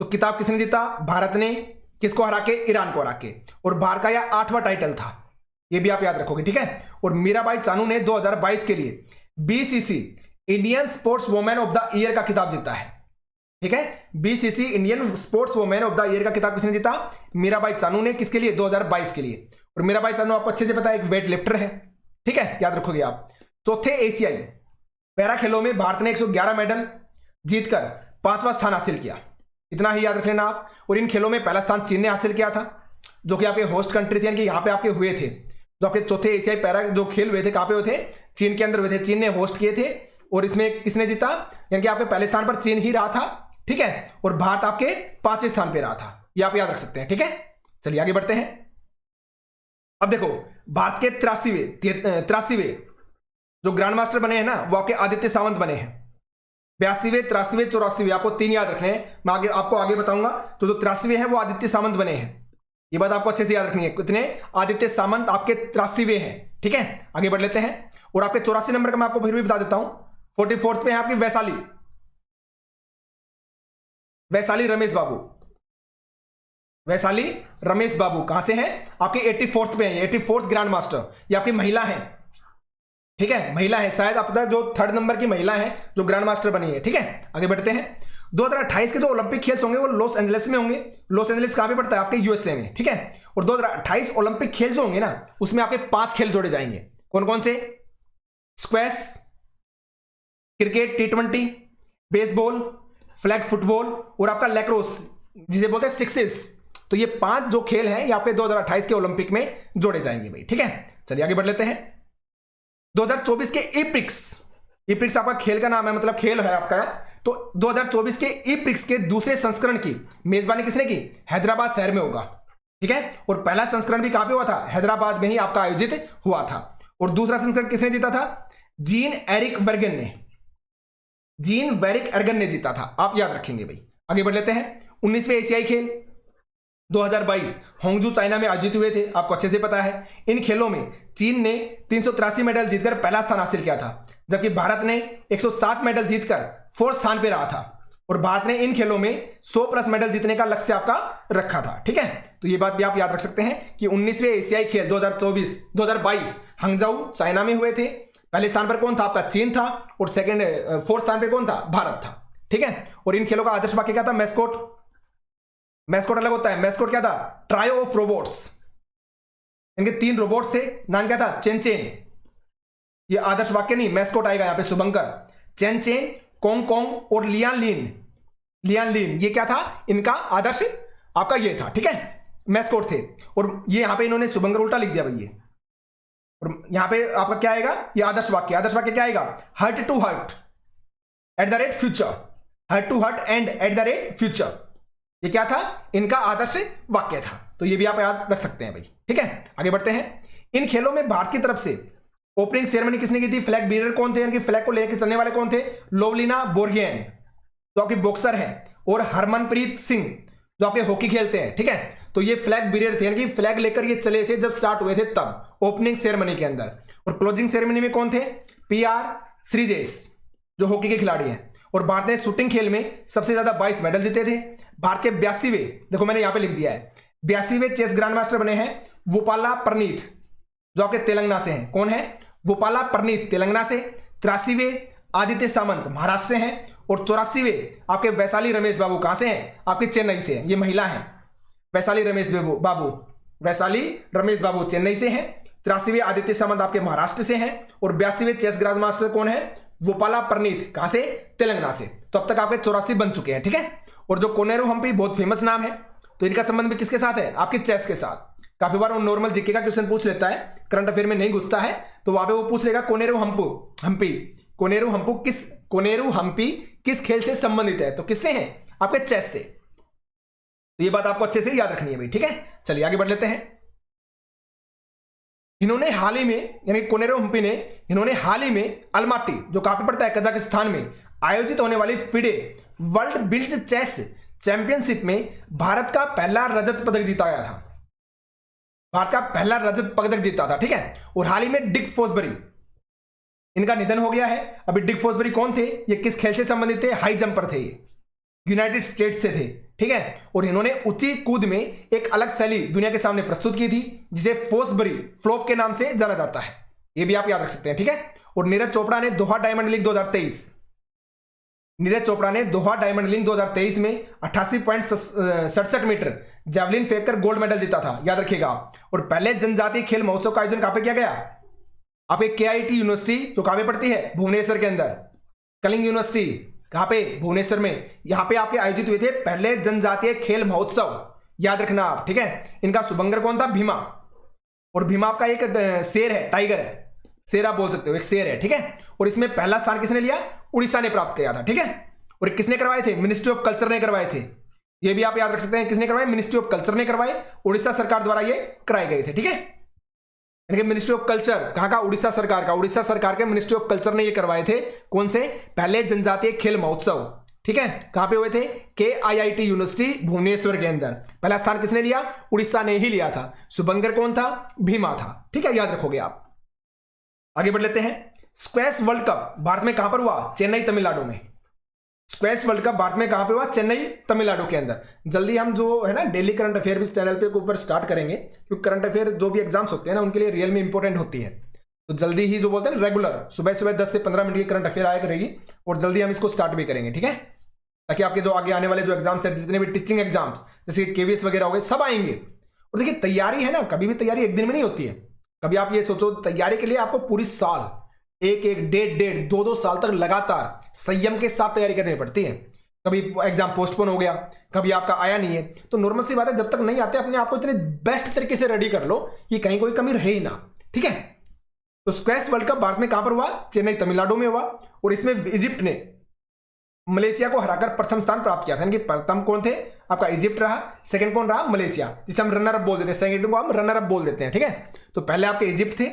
तो किताब किसने जीता? भारत ने। किसको हरा के? ईरान को हरा के। और भारत का यह 8वां टाइटल था, ये भी आप याद रखोगे, ठीक है। और मीराबाई चानू ने 2022 के लिए BCC Indian sports women of the year का खिताब जीता है, ठीक है। BCC Indian sports women of the year का खिताब किसने जीता? मीराबाई चानू ने। किसके लिए? 2022 के लिए। और मीराबाई चानू आपको अच्छे से पता है एक वेट लिफ्टर है, ठीक है, याद रखोगे आप। चौथे एशियाई पैरा खेलों में भारत ने 111 मेडल जीतकर 5वां स्थान हासिल किया, इतना ही याद रख लेना आप। और इन खेलों में पहला स्थान चीन ने हासिल किया था, जो कि आपके होस्ट कंट्री थे, यानी कि यहां पे आपके हुए थे। जो आपके चौथे एशियाई पैरा जो खेल हुए थे, कहां पे हुए थे? चीन के अंदर हुए थे, चीन ने होस्ट किए थे। और इसमें किसने जीता? यानी कि आपके पहले स्थान पर चीन ही रहा था, ठीक है। और भारत आपके 5वें स्थान पे रहा था, ये आप याद रख सकते हैं, ठीक है। चलिए आगे बढ़ते हैं। अब देखो भारत के 83वें जो ग्रैंड मास्टर बने हैं ना, वो आपके आदित्य सावंत बने हैं। 82वें, 83वें, 84वें, आपको 3 याद रखने हैं, मैं आपको आगे बताऊंगा। तो जो 83वें है वो आदित्य सावंत बने हैं, ये बात आपको अच्छे से याद रखनी है। कितने? आदित्य सामंत आपके 83वें हैं, ठीक है। आगे बढ़ लेते हैं। और आपके 84 नंबर का मैं आपको फिर भी बता देता हूं, 44th पे है आपकी वैशाली, वैशाली रमेश बाबू। वैशाली रमेश बाबू कहां से हैं? आपके 84th पे हैं, 84th ग्रैंड मास्टर। ये आपकी महिला है, ठीक है, महिला है। शायद आप जो 3rd नंबर की महिला है जो ग्रैंड मास्टर बनी है, ठीक है। आगे बढ़ते हैं। 2028 के जो ओलंपिक खेल होंगे वो लॉस एंजलिस में होंगे। लॉस एंजलिस कहां पे पड़ता है? आपके यूएसए में, ठीक है। और 2028 ओलंपिक खेल जो होंगे ना, उसमें आपके 5 खेल जोड़े जाएंगे। कौन कौन से? Squash, cricket T20, baseball, flag football और आपका लैक्रोस, जिसे बोलते हैं सिक्सेस। तो ये 5 जो खेल हैं ये आपके 2028 के ओलंपिक में जोड़े जाएंगे भाई, ठीक है। चलिए आगे बढ़ लेते हैं। 2024 के इप्रिक्स आपका खेल का नाम है, मतलब खेल है आपका। तो 2024 के इप्रिक्स के दूसरे संस्करण की मेजबानी किसने की? हैदराबाद शहर में होगा, ठीक है। और पहला संस्करण भी कहां पे हुआ था? हैदराबाद में ही आपका आयोजित हुआ था। और दूसरा संस्करण किसने जीता था? जीन एरिक वर्गन ने, जीन वेरिक एर्गन ने जीता था, आप याद रखेंगे भाई। आगे बढ़ लेते हैं। 19वें एशियाई खेल 2022 होंगजू चाइना में आयोजित हुए थे, आपको अच्छे से पता है। इन खेलों में चीन ने 383 मेडल जीतकर पहला स्थान हासिल किया था, जबकि भारत ने 107 मेडल जीतकर 4th स्थान पे रहा था। और भारत ने इन खेलों में 100+ मेडल जीतने का लक्ष्य आपका रखा था, ठीक है। तो ये बात भी आप याद रख सकते हैं कि 19वें एशियाई खेल 2022 हांगझाऊ चाइना में हुए थे। पहले स्थान पर कौन था? आपका चीन था। और 4th स्थान पे कौन था? भारत था, ठीक है। और इन खेलों का आदर्श वाक्य क्या था? मैस्कोट अलग होता है। मैस्कोट क्या था? Trio of robots. इनके 3 रोबोट्स थे, नाम क्या था? Chain chain. ये आदर्श वाक्य नहीं, मैस्कोट आएगा यहां पे शुभंकर। चेन चेन, कोंग कोंग और लियान लीन, ये क्या था? इनका आदर्श आपका ये था, ठीक है, मैस्कोट थे। और ये यहां पे इन्होंने शुभंकर उल्टा लिख दिया भाई। और यहां पे आपका क्या आएगा? ये आदर्श वाक्य क्या आएगा? Heart to heart at the rate future, heart to heart and at the rate future, ये क्या था? इनका आदर्श वाक्य था। तो ये भी आप याद रख सकते हैं भाई, ठीक है। आगे बढ़ते हैं। इन खेलों में भारत की तरफ से ओपनिंग सेरेमनी किसने की थी? फ्लैग बीरर कौन थे, यानी कि फ्लैग को लेकर चलने वाले कौन थे? लोवलिना बोर्गेन जो आपके बॉक्सर हैं, और हरमनप्रीत सिंह जो आपके हॉकी खेलते हैं, ठीक है। तो ये फ्लैग बियर थे, यानी कि फ्लैग लेकर ये चले थे जब स्टार्ट हुए थे तब ओपनिंग सेरेमनी के अंदर। और क्लोजिंग सेरेमनी में कौन थे? PR श्रीजेश जो हॉकी के खिलाड़ी हैं। और भारत ने शूटिंग खेल में सबसे ज्यादा 22 मेडल जीते थे। भारत के 82वें, देखो मैंने यहां पे लिख दिया है, 82वें चेस ग्रैंड मास्टर बने हैं वोपाला परनीत, जो आपके तेलंगाना से हैं। कौन है? वोपाला परनीत तेलंगाना से। 83वें आदित्य सामंत महाराष्ट्र से हैं। और 84वें आपके वैशाली रमेश बाबू कहां से हैं? आपके चेन्नई से हैं, ये महिला हैं। वैशाली रमेश बाबू चेन्नई से हैं। 83वें आदित्य सामंत आपके महाराष्ट्र से हैं। और 82वें चेस ग्रांड मास्टर कौन है? वोपाला परनीत, कहां से? तेलंगाना से। तो अब तक आपके 84 बन चुके हैं, ठीक है। और जो कोनेरू हम्पी बहुत फेमस नाम है, तो इनका संबंध भी किसके साथ है? आपके चेस के साथ। काफी बार वो नॉर्मल जीके का क्वेश्चन पूछ लेता है, करंट अफेयर में नहीं घुसता है, तो वहां पे वो पूछ लेगा कोनेरू हम्पी किस खेल से संबंधित है? तो किससे है? आपके चेस से। तो ये बात आपको अच्छे से याद रखनी है भाई, ठीक है। चलिए आगे बढ़ लेते हैं। इन्होंने हाल ही में, यानी कोनेरू हम्पी ने, इन्होंने हाल ही में अल्माटी, जो काफी पड़ता है कजाकिस्तान में, आयोजित होने वाली FIDE World Blitz Chess Championship में भारत का पहला रजत पदक जीताया था। भारत का पहला रजत पदक जीता था, ठीक है। और हाल ही में डिक फॉसबरी, इनका निधन हो गया है। अभी डिक फॉसबरी कौन थे? ये किस खेल से संबंधित थे? हाई जंपर थे, यूनाइटेड स्टेट्स से थे, ठीक है। और इन्होंने ऊंची कूद में एक अलग शैली दुनिया के सामने प्रस्तुत की थी, जिसे फॉसबरी फ्लॉप के नाम से जाना जाता है। ये भी आप याद रख सकते हैं, ठीक है। और नीरज चोपड़ा ने दोहा डायमंड लीग 2023 में 88.67 मीटर जैवलिन फेंककर गोल्ड मेडल जीता था, याद रखिएगा। और पहले जनजातीय खेल महोत्सव का आयोजन कहां पे किया गया? आपके KIT यूनिवर्सिटी जो कहां पे पड़ती है? भुवनेश्वर के अंदर। कलिंग यूनिवर्सिटी कहां पे? भुवनेश्वर में। यहां पे आपके आयोजित हुए थे पहले जनजातीय खेल महोत्सव, याद रखना आप, ठीक है। इनका शुभंकर कौन था? भीमा। और भीमा आपका एक शेर है, टाइगर है, शेर आप बोल सकते हो, एक शेर है, ठीक है। और इसमें पहला स्थान किसने लिया? उड़ीसा ने प्राप्त किया था, ठीक है। और किसने करवाए थे? मिनिस्ट्री ऑफ कल्चर ने करवाए थे। ये भी आप याद रख सकते हैं, किसने करवाए? मिनिस्ट्री ऑफ कल्चर ने करवाए, उड़ीसा सरकार द्वारा ये कराए गए थे, ठीक है। यानी कि मिनिस्ट्री ऑफ कल्चर कहां का? उड़ीसा सरकार का। उड़ीसा सरकार के मिनिस्ट्री ऑफ कल्चर ने ये करवाए थे। कौन से? पहले जनजातीय खेल महोत्सव, ठीक है। कहां पे हुए थे? KIIT यूनिवर्सिटी भुवनेश्वर के अंदर। पहला स्थान किसने लिया? उड़ीसा ने ही लिया था। शुभंकर कौन था? भीमा था, ठीक है, याद रखोगे आप। आगे बढ़ लेते हैं। स्क्वैश वर्ल्ड कप भारत में कहां पर हुआ? चेन्नई तमिलनाडु में। स्क्वैश वर्ल्ड कप भारत में कहां पे हुआ? चेन्नई तमिलनाडु के अंदर। जल्दी हम जो है ना डेली करंट अफेयर भी इस चैनल पे ऊपर स्टार्ट करेंगे, क्योंकि करंट अफेयर जो भी एग्जाम्स होते हैं ना उनके लिए रियल में इंपॉर्टेंट होती है। तो जल्दी ही जो बोलते हैं रेगुलर सुबह सुबह 10 से 15 मिनट की करंट अफेयर आया करेगी, और जल्दी हम इसको स्टार्ट भी करेंगे, ठीक है। ताकि आपके जो आगे आने वाले जो एग्जाम्स है, जितने भी टीचिंग एग्जाम्स जैसे KVS वगैरह हो गए, सब आएंगे। और देखिए तैयारी है ना, कभी भी तैयारी एक दिन में नहीं होती है। कभी आप ये सोचो, तैयारी के लिए आपको पूरी साल, एक डेढ़ 2 साल तक लगातार संयम के साथ तैयारी करनी पड़ती है। कभी एग्जाम पोस्टपोन हो गया, कभी आपका आया नहीं है, तो नॉर्मल सी बात है, जब तक नहीं आते अपने आप को इतने बेस्ट तरीके से रेडी कर लो कि कहीं कोई कमी रहे ही ना, ठीक है। तो स्क्वैश वर्ल्ड कप भारत में कहां पर हुआ? चेन्नई तमिलनाडु में हुआ। और इसमें इजिप्ट ने मलेशिया को हराकर प्रथम स्थान प्राप्त किया था। यानी कि प्रथम कौन थे? आपका इजिप्ट रहा, सेकंड कौन रहा? मलेशिया, जिसे हम रनर अप बोल देते हैं। सेकंड को हम रनर अप बोल देते हैं, ठीक है। तो पहले आपके इजिप्ट थे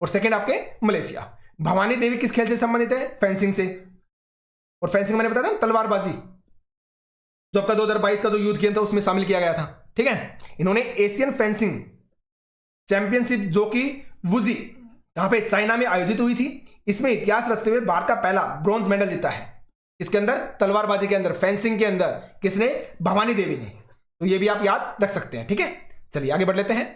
और सेकंड आपके मलेशिया। भवानी देवी किस खेल से संबंधित है? फेंसिंग से। और फेंसिंग मैंने बताया था तलवारबाजी, जो आपका 2022 का जो युद्ध गेम था उसमें शामिल किया गया था, ठीक है। इन्होंने एशियन फेंसिंग चैंपियनशिप जो कि वुजी कहां पे? चाइना में आयोजित हुई थी, इसमें इतिहास रचते हुए भारत का पहला ब्रॉन्ज मेडल जीता है। इसके अंदर तलवारबाजी के अंदर, फेंसिंग के अंदर किसने? भवानी देवी ने। तो ये भी आप याद रख सकते हैं, ठीक है। चलिए आगे बढ़ लेते हैं।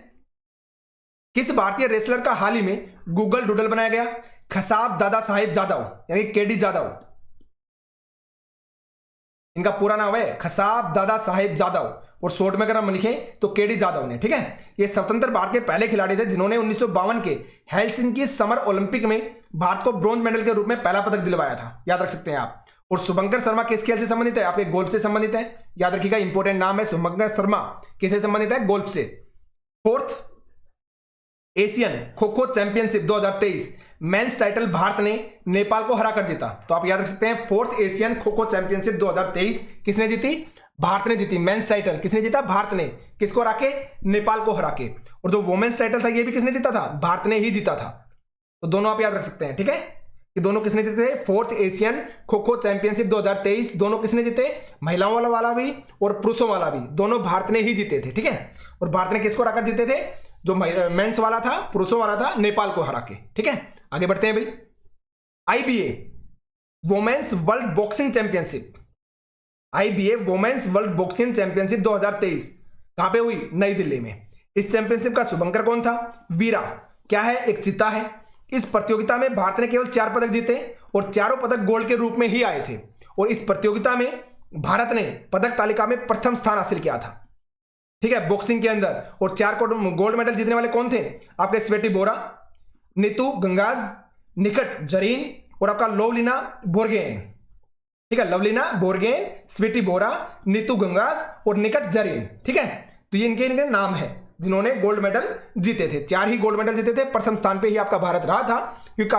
किस भारतीय रेसलर का हाल ही में गूगल डूडल बनाया गया? खसाब दादा साहेब जादव, यानी KD जादव। इनका पूरा नाम है खसाब दादा साहेब जादव, और शॉर्ट में अगर हम लिखें तो KD जादव ने, ठीक है। ये स्वतंत्र भारत के पहले खिलाड़ी थे जिन्होंने 1952 के हेलसिंकी समर ओलंपिक में भारत को ब्रॉन्ज मेडल के रूप में पहला पदक दिलवाया था, याद रख सकते हैं आप। और शुभंकर शर्मा किस खेल से संबंधित है? आपके गोल्फ से संबंधित है, याद रखिएगा, इंपॉर्टेंट नाम है शुभंकर शर्मा। किससे संबंधित है? गोल्फ से। 4th Asian kho kho championship 2023 mains title Bharat ने नेपाल को हराकर जीता। तो आप याद रख सकते हैं 4th Asian kho kho championship 2023 किसने जीती? भारत ने जीती। मेंस टाइटल किसने जीता? भारत ने। किसको हरा के? नेपाल को हरा के। और जो वुमेन्स टाइटल था ये भी किसने जीता था? भारत ने ही जीता था। तो दोनों आप याद रख सकते हैं, ठीक है। कि दोनों किसने जीते थे? Fourth Asian kho kho championship 2023 दोनों किसने जीते? महिलाओं वाला भी और पुरुषों वाला भी, दोनों भारत ने ही जीते थे। ठीक है, और भारत ने किसको हराकर जीते थे? जो मेंस वाला था, पुरुषों वाला था, नेपाल को हरा के। ठीक है, आगे बढ़ते हैं भाई। IBA women's World Boxing Championship, IBA women's World Boxing Championship 2023 कहां पे हुई? नई दिल्ली में। इस चैंपियनशिप का शुभंकर कौन था? वीरा क्या है? एक चीता है। इस प्रतियोगिता में भारत ने केवल 4 पदक जीते और चारों पदक गोल्ड के रूप में ही आए थे, और इस प्रतियोगिता में भारत ने पदक तालिका में प्रथम स्थान हासिल किया था। ठीक है, बॉक्सिंग के अंदर। और 4 गोल्ड मेडल जीतने वाले कौन थे? आपके स्वेटी बोरा, नीतू गंगाज, निकट जरीन और आपका लवलीना बोरगेन। ठीक है, लवलीना बोरगेन, स्वीटी बोरा, नीतू गंगास और निकट जरीन। ठीक है, तो ये इनके नाम है जिन्होंने गोल्ड मेडल जीते थे। 4 ही गोल्ड मेडल जीते थे। प्रथम स्थान पे ही आपका भारत रहा था, क्योंकि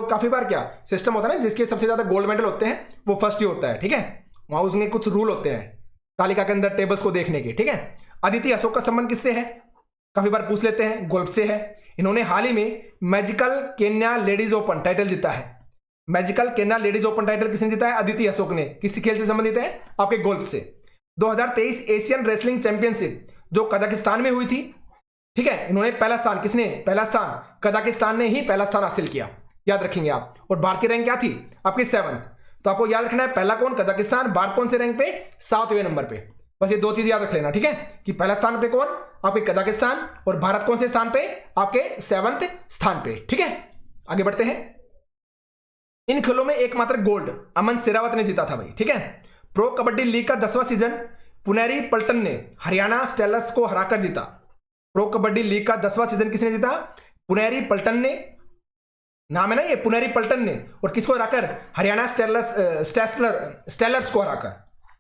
काफी बार क्या सिस्टम होता है ना, जिसके सबसे ज्यादा गोल्ड मेडल होते हैं वो फर्स्ट ही होता है। ठीक है, वहां उसमें कुछ रूल होते हैं तालिका के अंदर टेबल्स को देखने के। ठीक है, अदिति अशोक का संबंध किससे है? काफी बार पूछ लेते हैं, गोल्फ से है। इन्होंने हाल ही में magical Kenya ladies open title जीता है। Magical Kenya ladies open title किसने जीता है? अदिति अशोक ने। किस खेल से संबंधित है? आपके गोल्फ से। 2023 एशियन रेसलिंग चैंपियनशिप जो कजाकिस्तान में हुई थी। ठीक है, इन्होंने पहला स्थान, किसने पहला स्थान? कजाकिस्तान ने ही पहला स्थान हासिल किया, याद रखेंगे आप। और भारत की रैंक क्या थी? आपकी 7th। तो आपको याद रखना है, पहला कौन? कजाकिस्तान। भारत कौन से रैंक पे? 7वें नंबर पे। बस ये 2 चीज याद रख लेना। ठीक है, कि पहला स्थान पे कौन? आपके कजाकिस्तान, और भारत कौन से स्थान पे? आपके 7th स्थान पे। ठीक है, आगे बढ़ते हैं। इन खेलों में एकमात्र गोल्ड अमन शेरावत ने जीता था भाई। ठीक है, प्रो कबड्डी लीग का 10वां सीजन पुनेरी पल्टन ने हरियाणा स्टेलर्स को हराकर जीता। प्रो कबड्डी लीग का 10वां सीजन किसने जीता? पुनेरी पल्टन ने, नाम है ना ये, पुनेरी पल्टन ने। और किसको हराकर? हरियाणा स्टेलर्स को हराकर,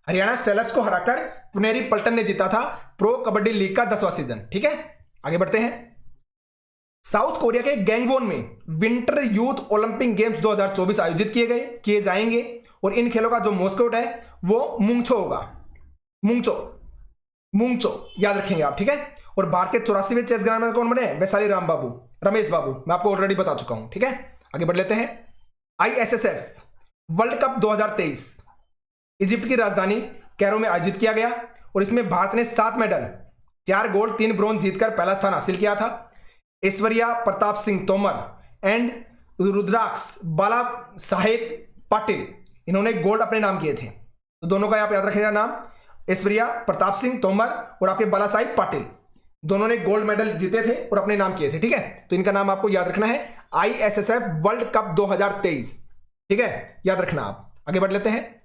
हरियाणा स्टेलर्स को हराकर पुनेरी पल्टन ने जीता था प्रो कबड्डी लीग का 10वां सीजन। ठीक है, आगे बढ़ते हैं। साउथ कोरिया के गैंगवोन में विंटर यूथ ओलंपिक गेम्स 2024 आयोजित किए जाएंगे, और इन खेलों का जो मॉस्कोट है वो मुंगचो होगा। मुंगचो याद रखेंगे आप। ठीक है, और भारत के 84वें चेस ग्रैंड कौन बने? वैशाली रमेश बाबू, मैं आपको ऑलरेडी बता चुका हूं। ठीक है, आगे बढ़ लेते हैं। आईएसएसएफ वर्ल्ड कप 2023 इजिप्ट की राजधानी कैरो में आयोजित किया गया, और इसमें भारत ने 7 मेडल, 4 गोल्ड 3 ब्रोंज जीतकर पहला स्थान हासिल किया था। ऐश्वर्या प्रताप सिंह तोमर एंड रुद्राक्ष बाला साहेब पाटिल, इन्होंने गोल्ड अपने नाम किए थे। तो दोनों का आप याद रखिएगा नाम, ऐश्वर्या प्रताप सिंह तोमर और आपके बाला साहेब पाटिल, दोनों ने गोल्ड मेडल जीते थे और अपने नाम किए थे। ठीक है, तो इनका नाम आपको याद रखना है, आईएसएसएफ वर्ल्ड कप 2023। ठीक है, याद रखना आप। आगे बढ़ लेते हैं।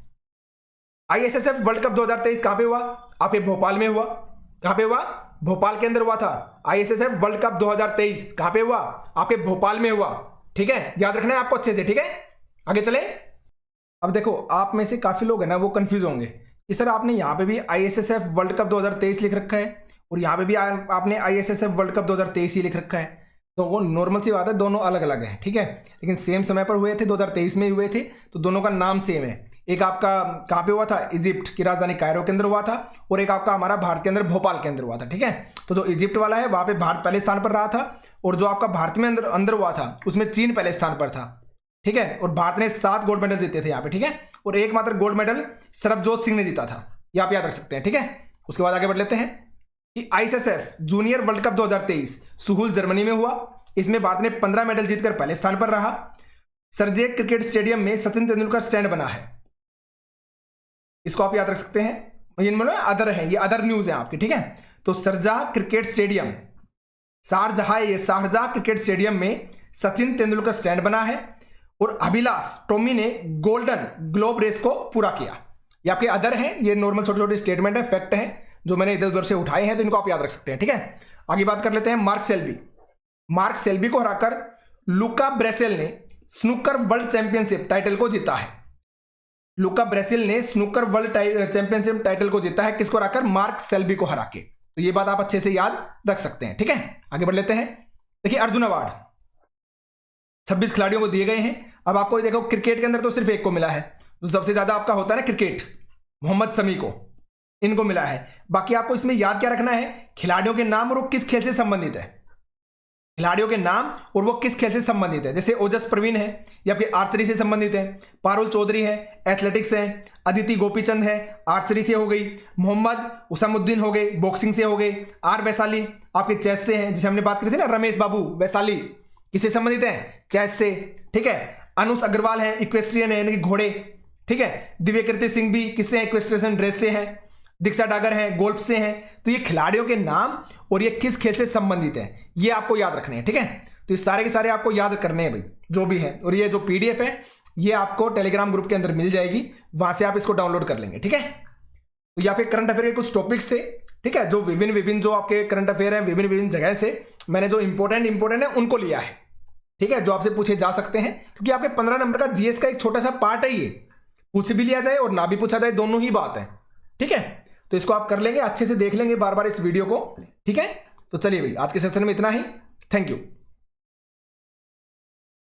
आईएसएसएफ वर्ल्ड कप 2023 कहां पे हुआ? आपके भोपाल में हुआ। कहां पे हुआ? भोपाल के अंदर हुआ था। आईएसएसएफ वर्ल्ड कप 2023 कहां पे हुआ? आपके भोपाल में हुआ। ठीक है, याद रखना है आपको अच्छे से। ठीक है, आगे चले। अब देखो, आप में से काफी लोग है ना वो कंफ्यूज होंगे कि सर आपने यहाँ पे भी आईएसएसएफ वर्ल्ड कप 2023 लिख रखा है और यहाँ पे भी आपने आईएसएसएफ वर्ल्ड कप 2023 ही लिख रखा है। तो वो नॉर्मल सी बात है, दोनों अलग अलग है। ठीक है, लेकिन सेम समय पर हुए थे, 2023 में हुए थे, तो दोनों का नाम सेम है। एक आपका कहाँ पे हुआ था? इजिप्ट की राजधानी कायरो के अंदर हुआ था, और एक आपका हमारा भारत के अंदर भोपाल के अंदर हुआ था। ठीक है, तो जो इजिप्ट वाला है वहां पे भारत पहले स्थान पर रहा था, और जो आपका भारत में अंदर हुआ था उसमें चीन पहले स्थान पर था। ठीक है, और भारत ने 7 गोल्ड मेडल जीते थे यहाँ पे। ठीक है, और एकमात्र गोल्ड मेडल सरबजोत सिंह ने जीता था, ये आप याद रख सकते हैं। ठीक है, उसके बाद आगे बढ़ लेते हैं कि ISSF junior world cup 2023 Suhl Germany में हुआ। इसमें भारत ने 15 मेडल जीतकर पहले स्थान पर रहा। सरजेक क्रिकेट स्टेडियम में सचिन तेंदुलकर स्टैंड बना है, इसको आप याद रख सकते हैं। ये मतलब अदर है, ये अदर न्यूज है आपकी। ठीक है, तो Sharjah cricket stadium, Sharjah cricket stadium में सचिन तेंदुलकर स्टैंड बना है, और अभिलाष टोमी ने गोल्डन ग्लोब रेस को पूरा किया। ये आपके अदर हैं, ये नॉर्मल छोटे छोटे स्टेटमेंट है, फैक्ट है जो मैंने इधर उधर से उठाए हैं, तो इनको आप याद रख सकते हैं। ठीक है, आगे बात कर लेते हैं। मार्क सेल्बी को हराकर लुका ब्रेसेल ने स्नूकर वर्ल्ड चैंपियनशिप टाइटल को जीता है। लुका ब्रेसिल ने स्नूकर वर्ल्ड चैंपियनशिप टाइटल को जीता है, किसको हराकर? मार्क सेल्बी को हरा के। तो ये बात आप अच्छे से याद रख सकते हैं। ठीक है, आगे बढ़ लेते हैं। देखिए, अर्जुन अवार्ड 26 खिलाड़ियों को दिए गए हैं। अब आपको देखो, क्रिकेट के अंदर तो सिर्फ एक को मिला है, तो सबसे ज्यादा आपका होता है ना क्रिकेट, मोहम्मद शमी को, इनको मिला है। बाकी आपको इसमें याद क्या रखना है? खिलाड़ियों के नाम और वो किस खेल से संबंधित है। खिलाड़ियों के नाम और वो किस खेल से संबंधित है। जैसे ओजस प्रवीण है, ये आपके आर्चरी से संबंधित है। पारुल चौधरी है, एथलेटिक्स है। अदिति गोपीचंद है, आर्चरी से हो गई। मोहम्मद उसामुद्दीन हो गए, बॉक्सिंग से हो गए। आर वैशाली आपके चेस से हैं, जिसे हमने बात करी थी ना, रमेश बाबू वैशाली, किससे संबंधित है, चेस से, ठीक है। अनुष अग्रवाल है, इक्वेस्ट्रियन है, यानी कि घोड़े, ठीक है। दिव्यकृति सिंह भी किससे, इक्वेस्ट्रियन ड्रेस से है। दीक्षा डागर है, गोल्फ से हैं। तो ये खिलाड़ियों के नाम और ये किस खेल से संबंधित है, ये आपको याद रखने हैं, ठीक है। तो ये सारे के सारे आपको याद करने हैं भाई, जो भी है। और ये जो पीडीएफ है ये आपको टेलीग्राम ग्रुप के अंदर मिल जाएगी, वहां से आप इसको डाउनलोड कर लेंगे, ठीक है। तो ये आपके करंट अफेयर के कुछ टॉपिक्स थे, ठीक है, जो विभिन्न जो आपके करंट अफेयर है विभिन्न जगह से मैंने जो इंपॉर्टेंट है उनको लिया है, ठीक है, जो आपसे पूछे जा सकते हैं। क्योंकि आपके 15 नंबर का जीएस का एक छोटा सा पार्ट है, ये पूछ भी लिया जाए और ना भी पूछा जाए, दोनों ही बात है, ठीक है। तो इसको आप कर लेंगे, अच्छे से देख लेंगे बार बार इस वीडियो को, ठीक है। तो चलिए भाई, आज के सेशन में इतना ही। Thank you.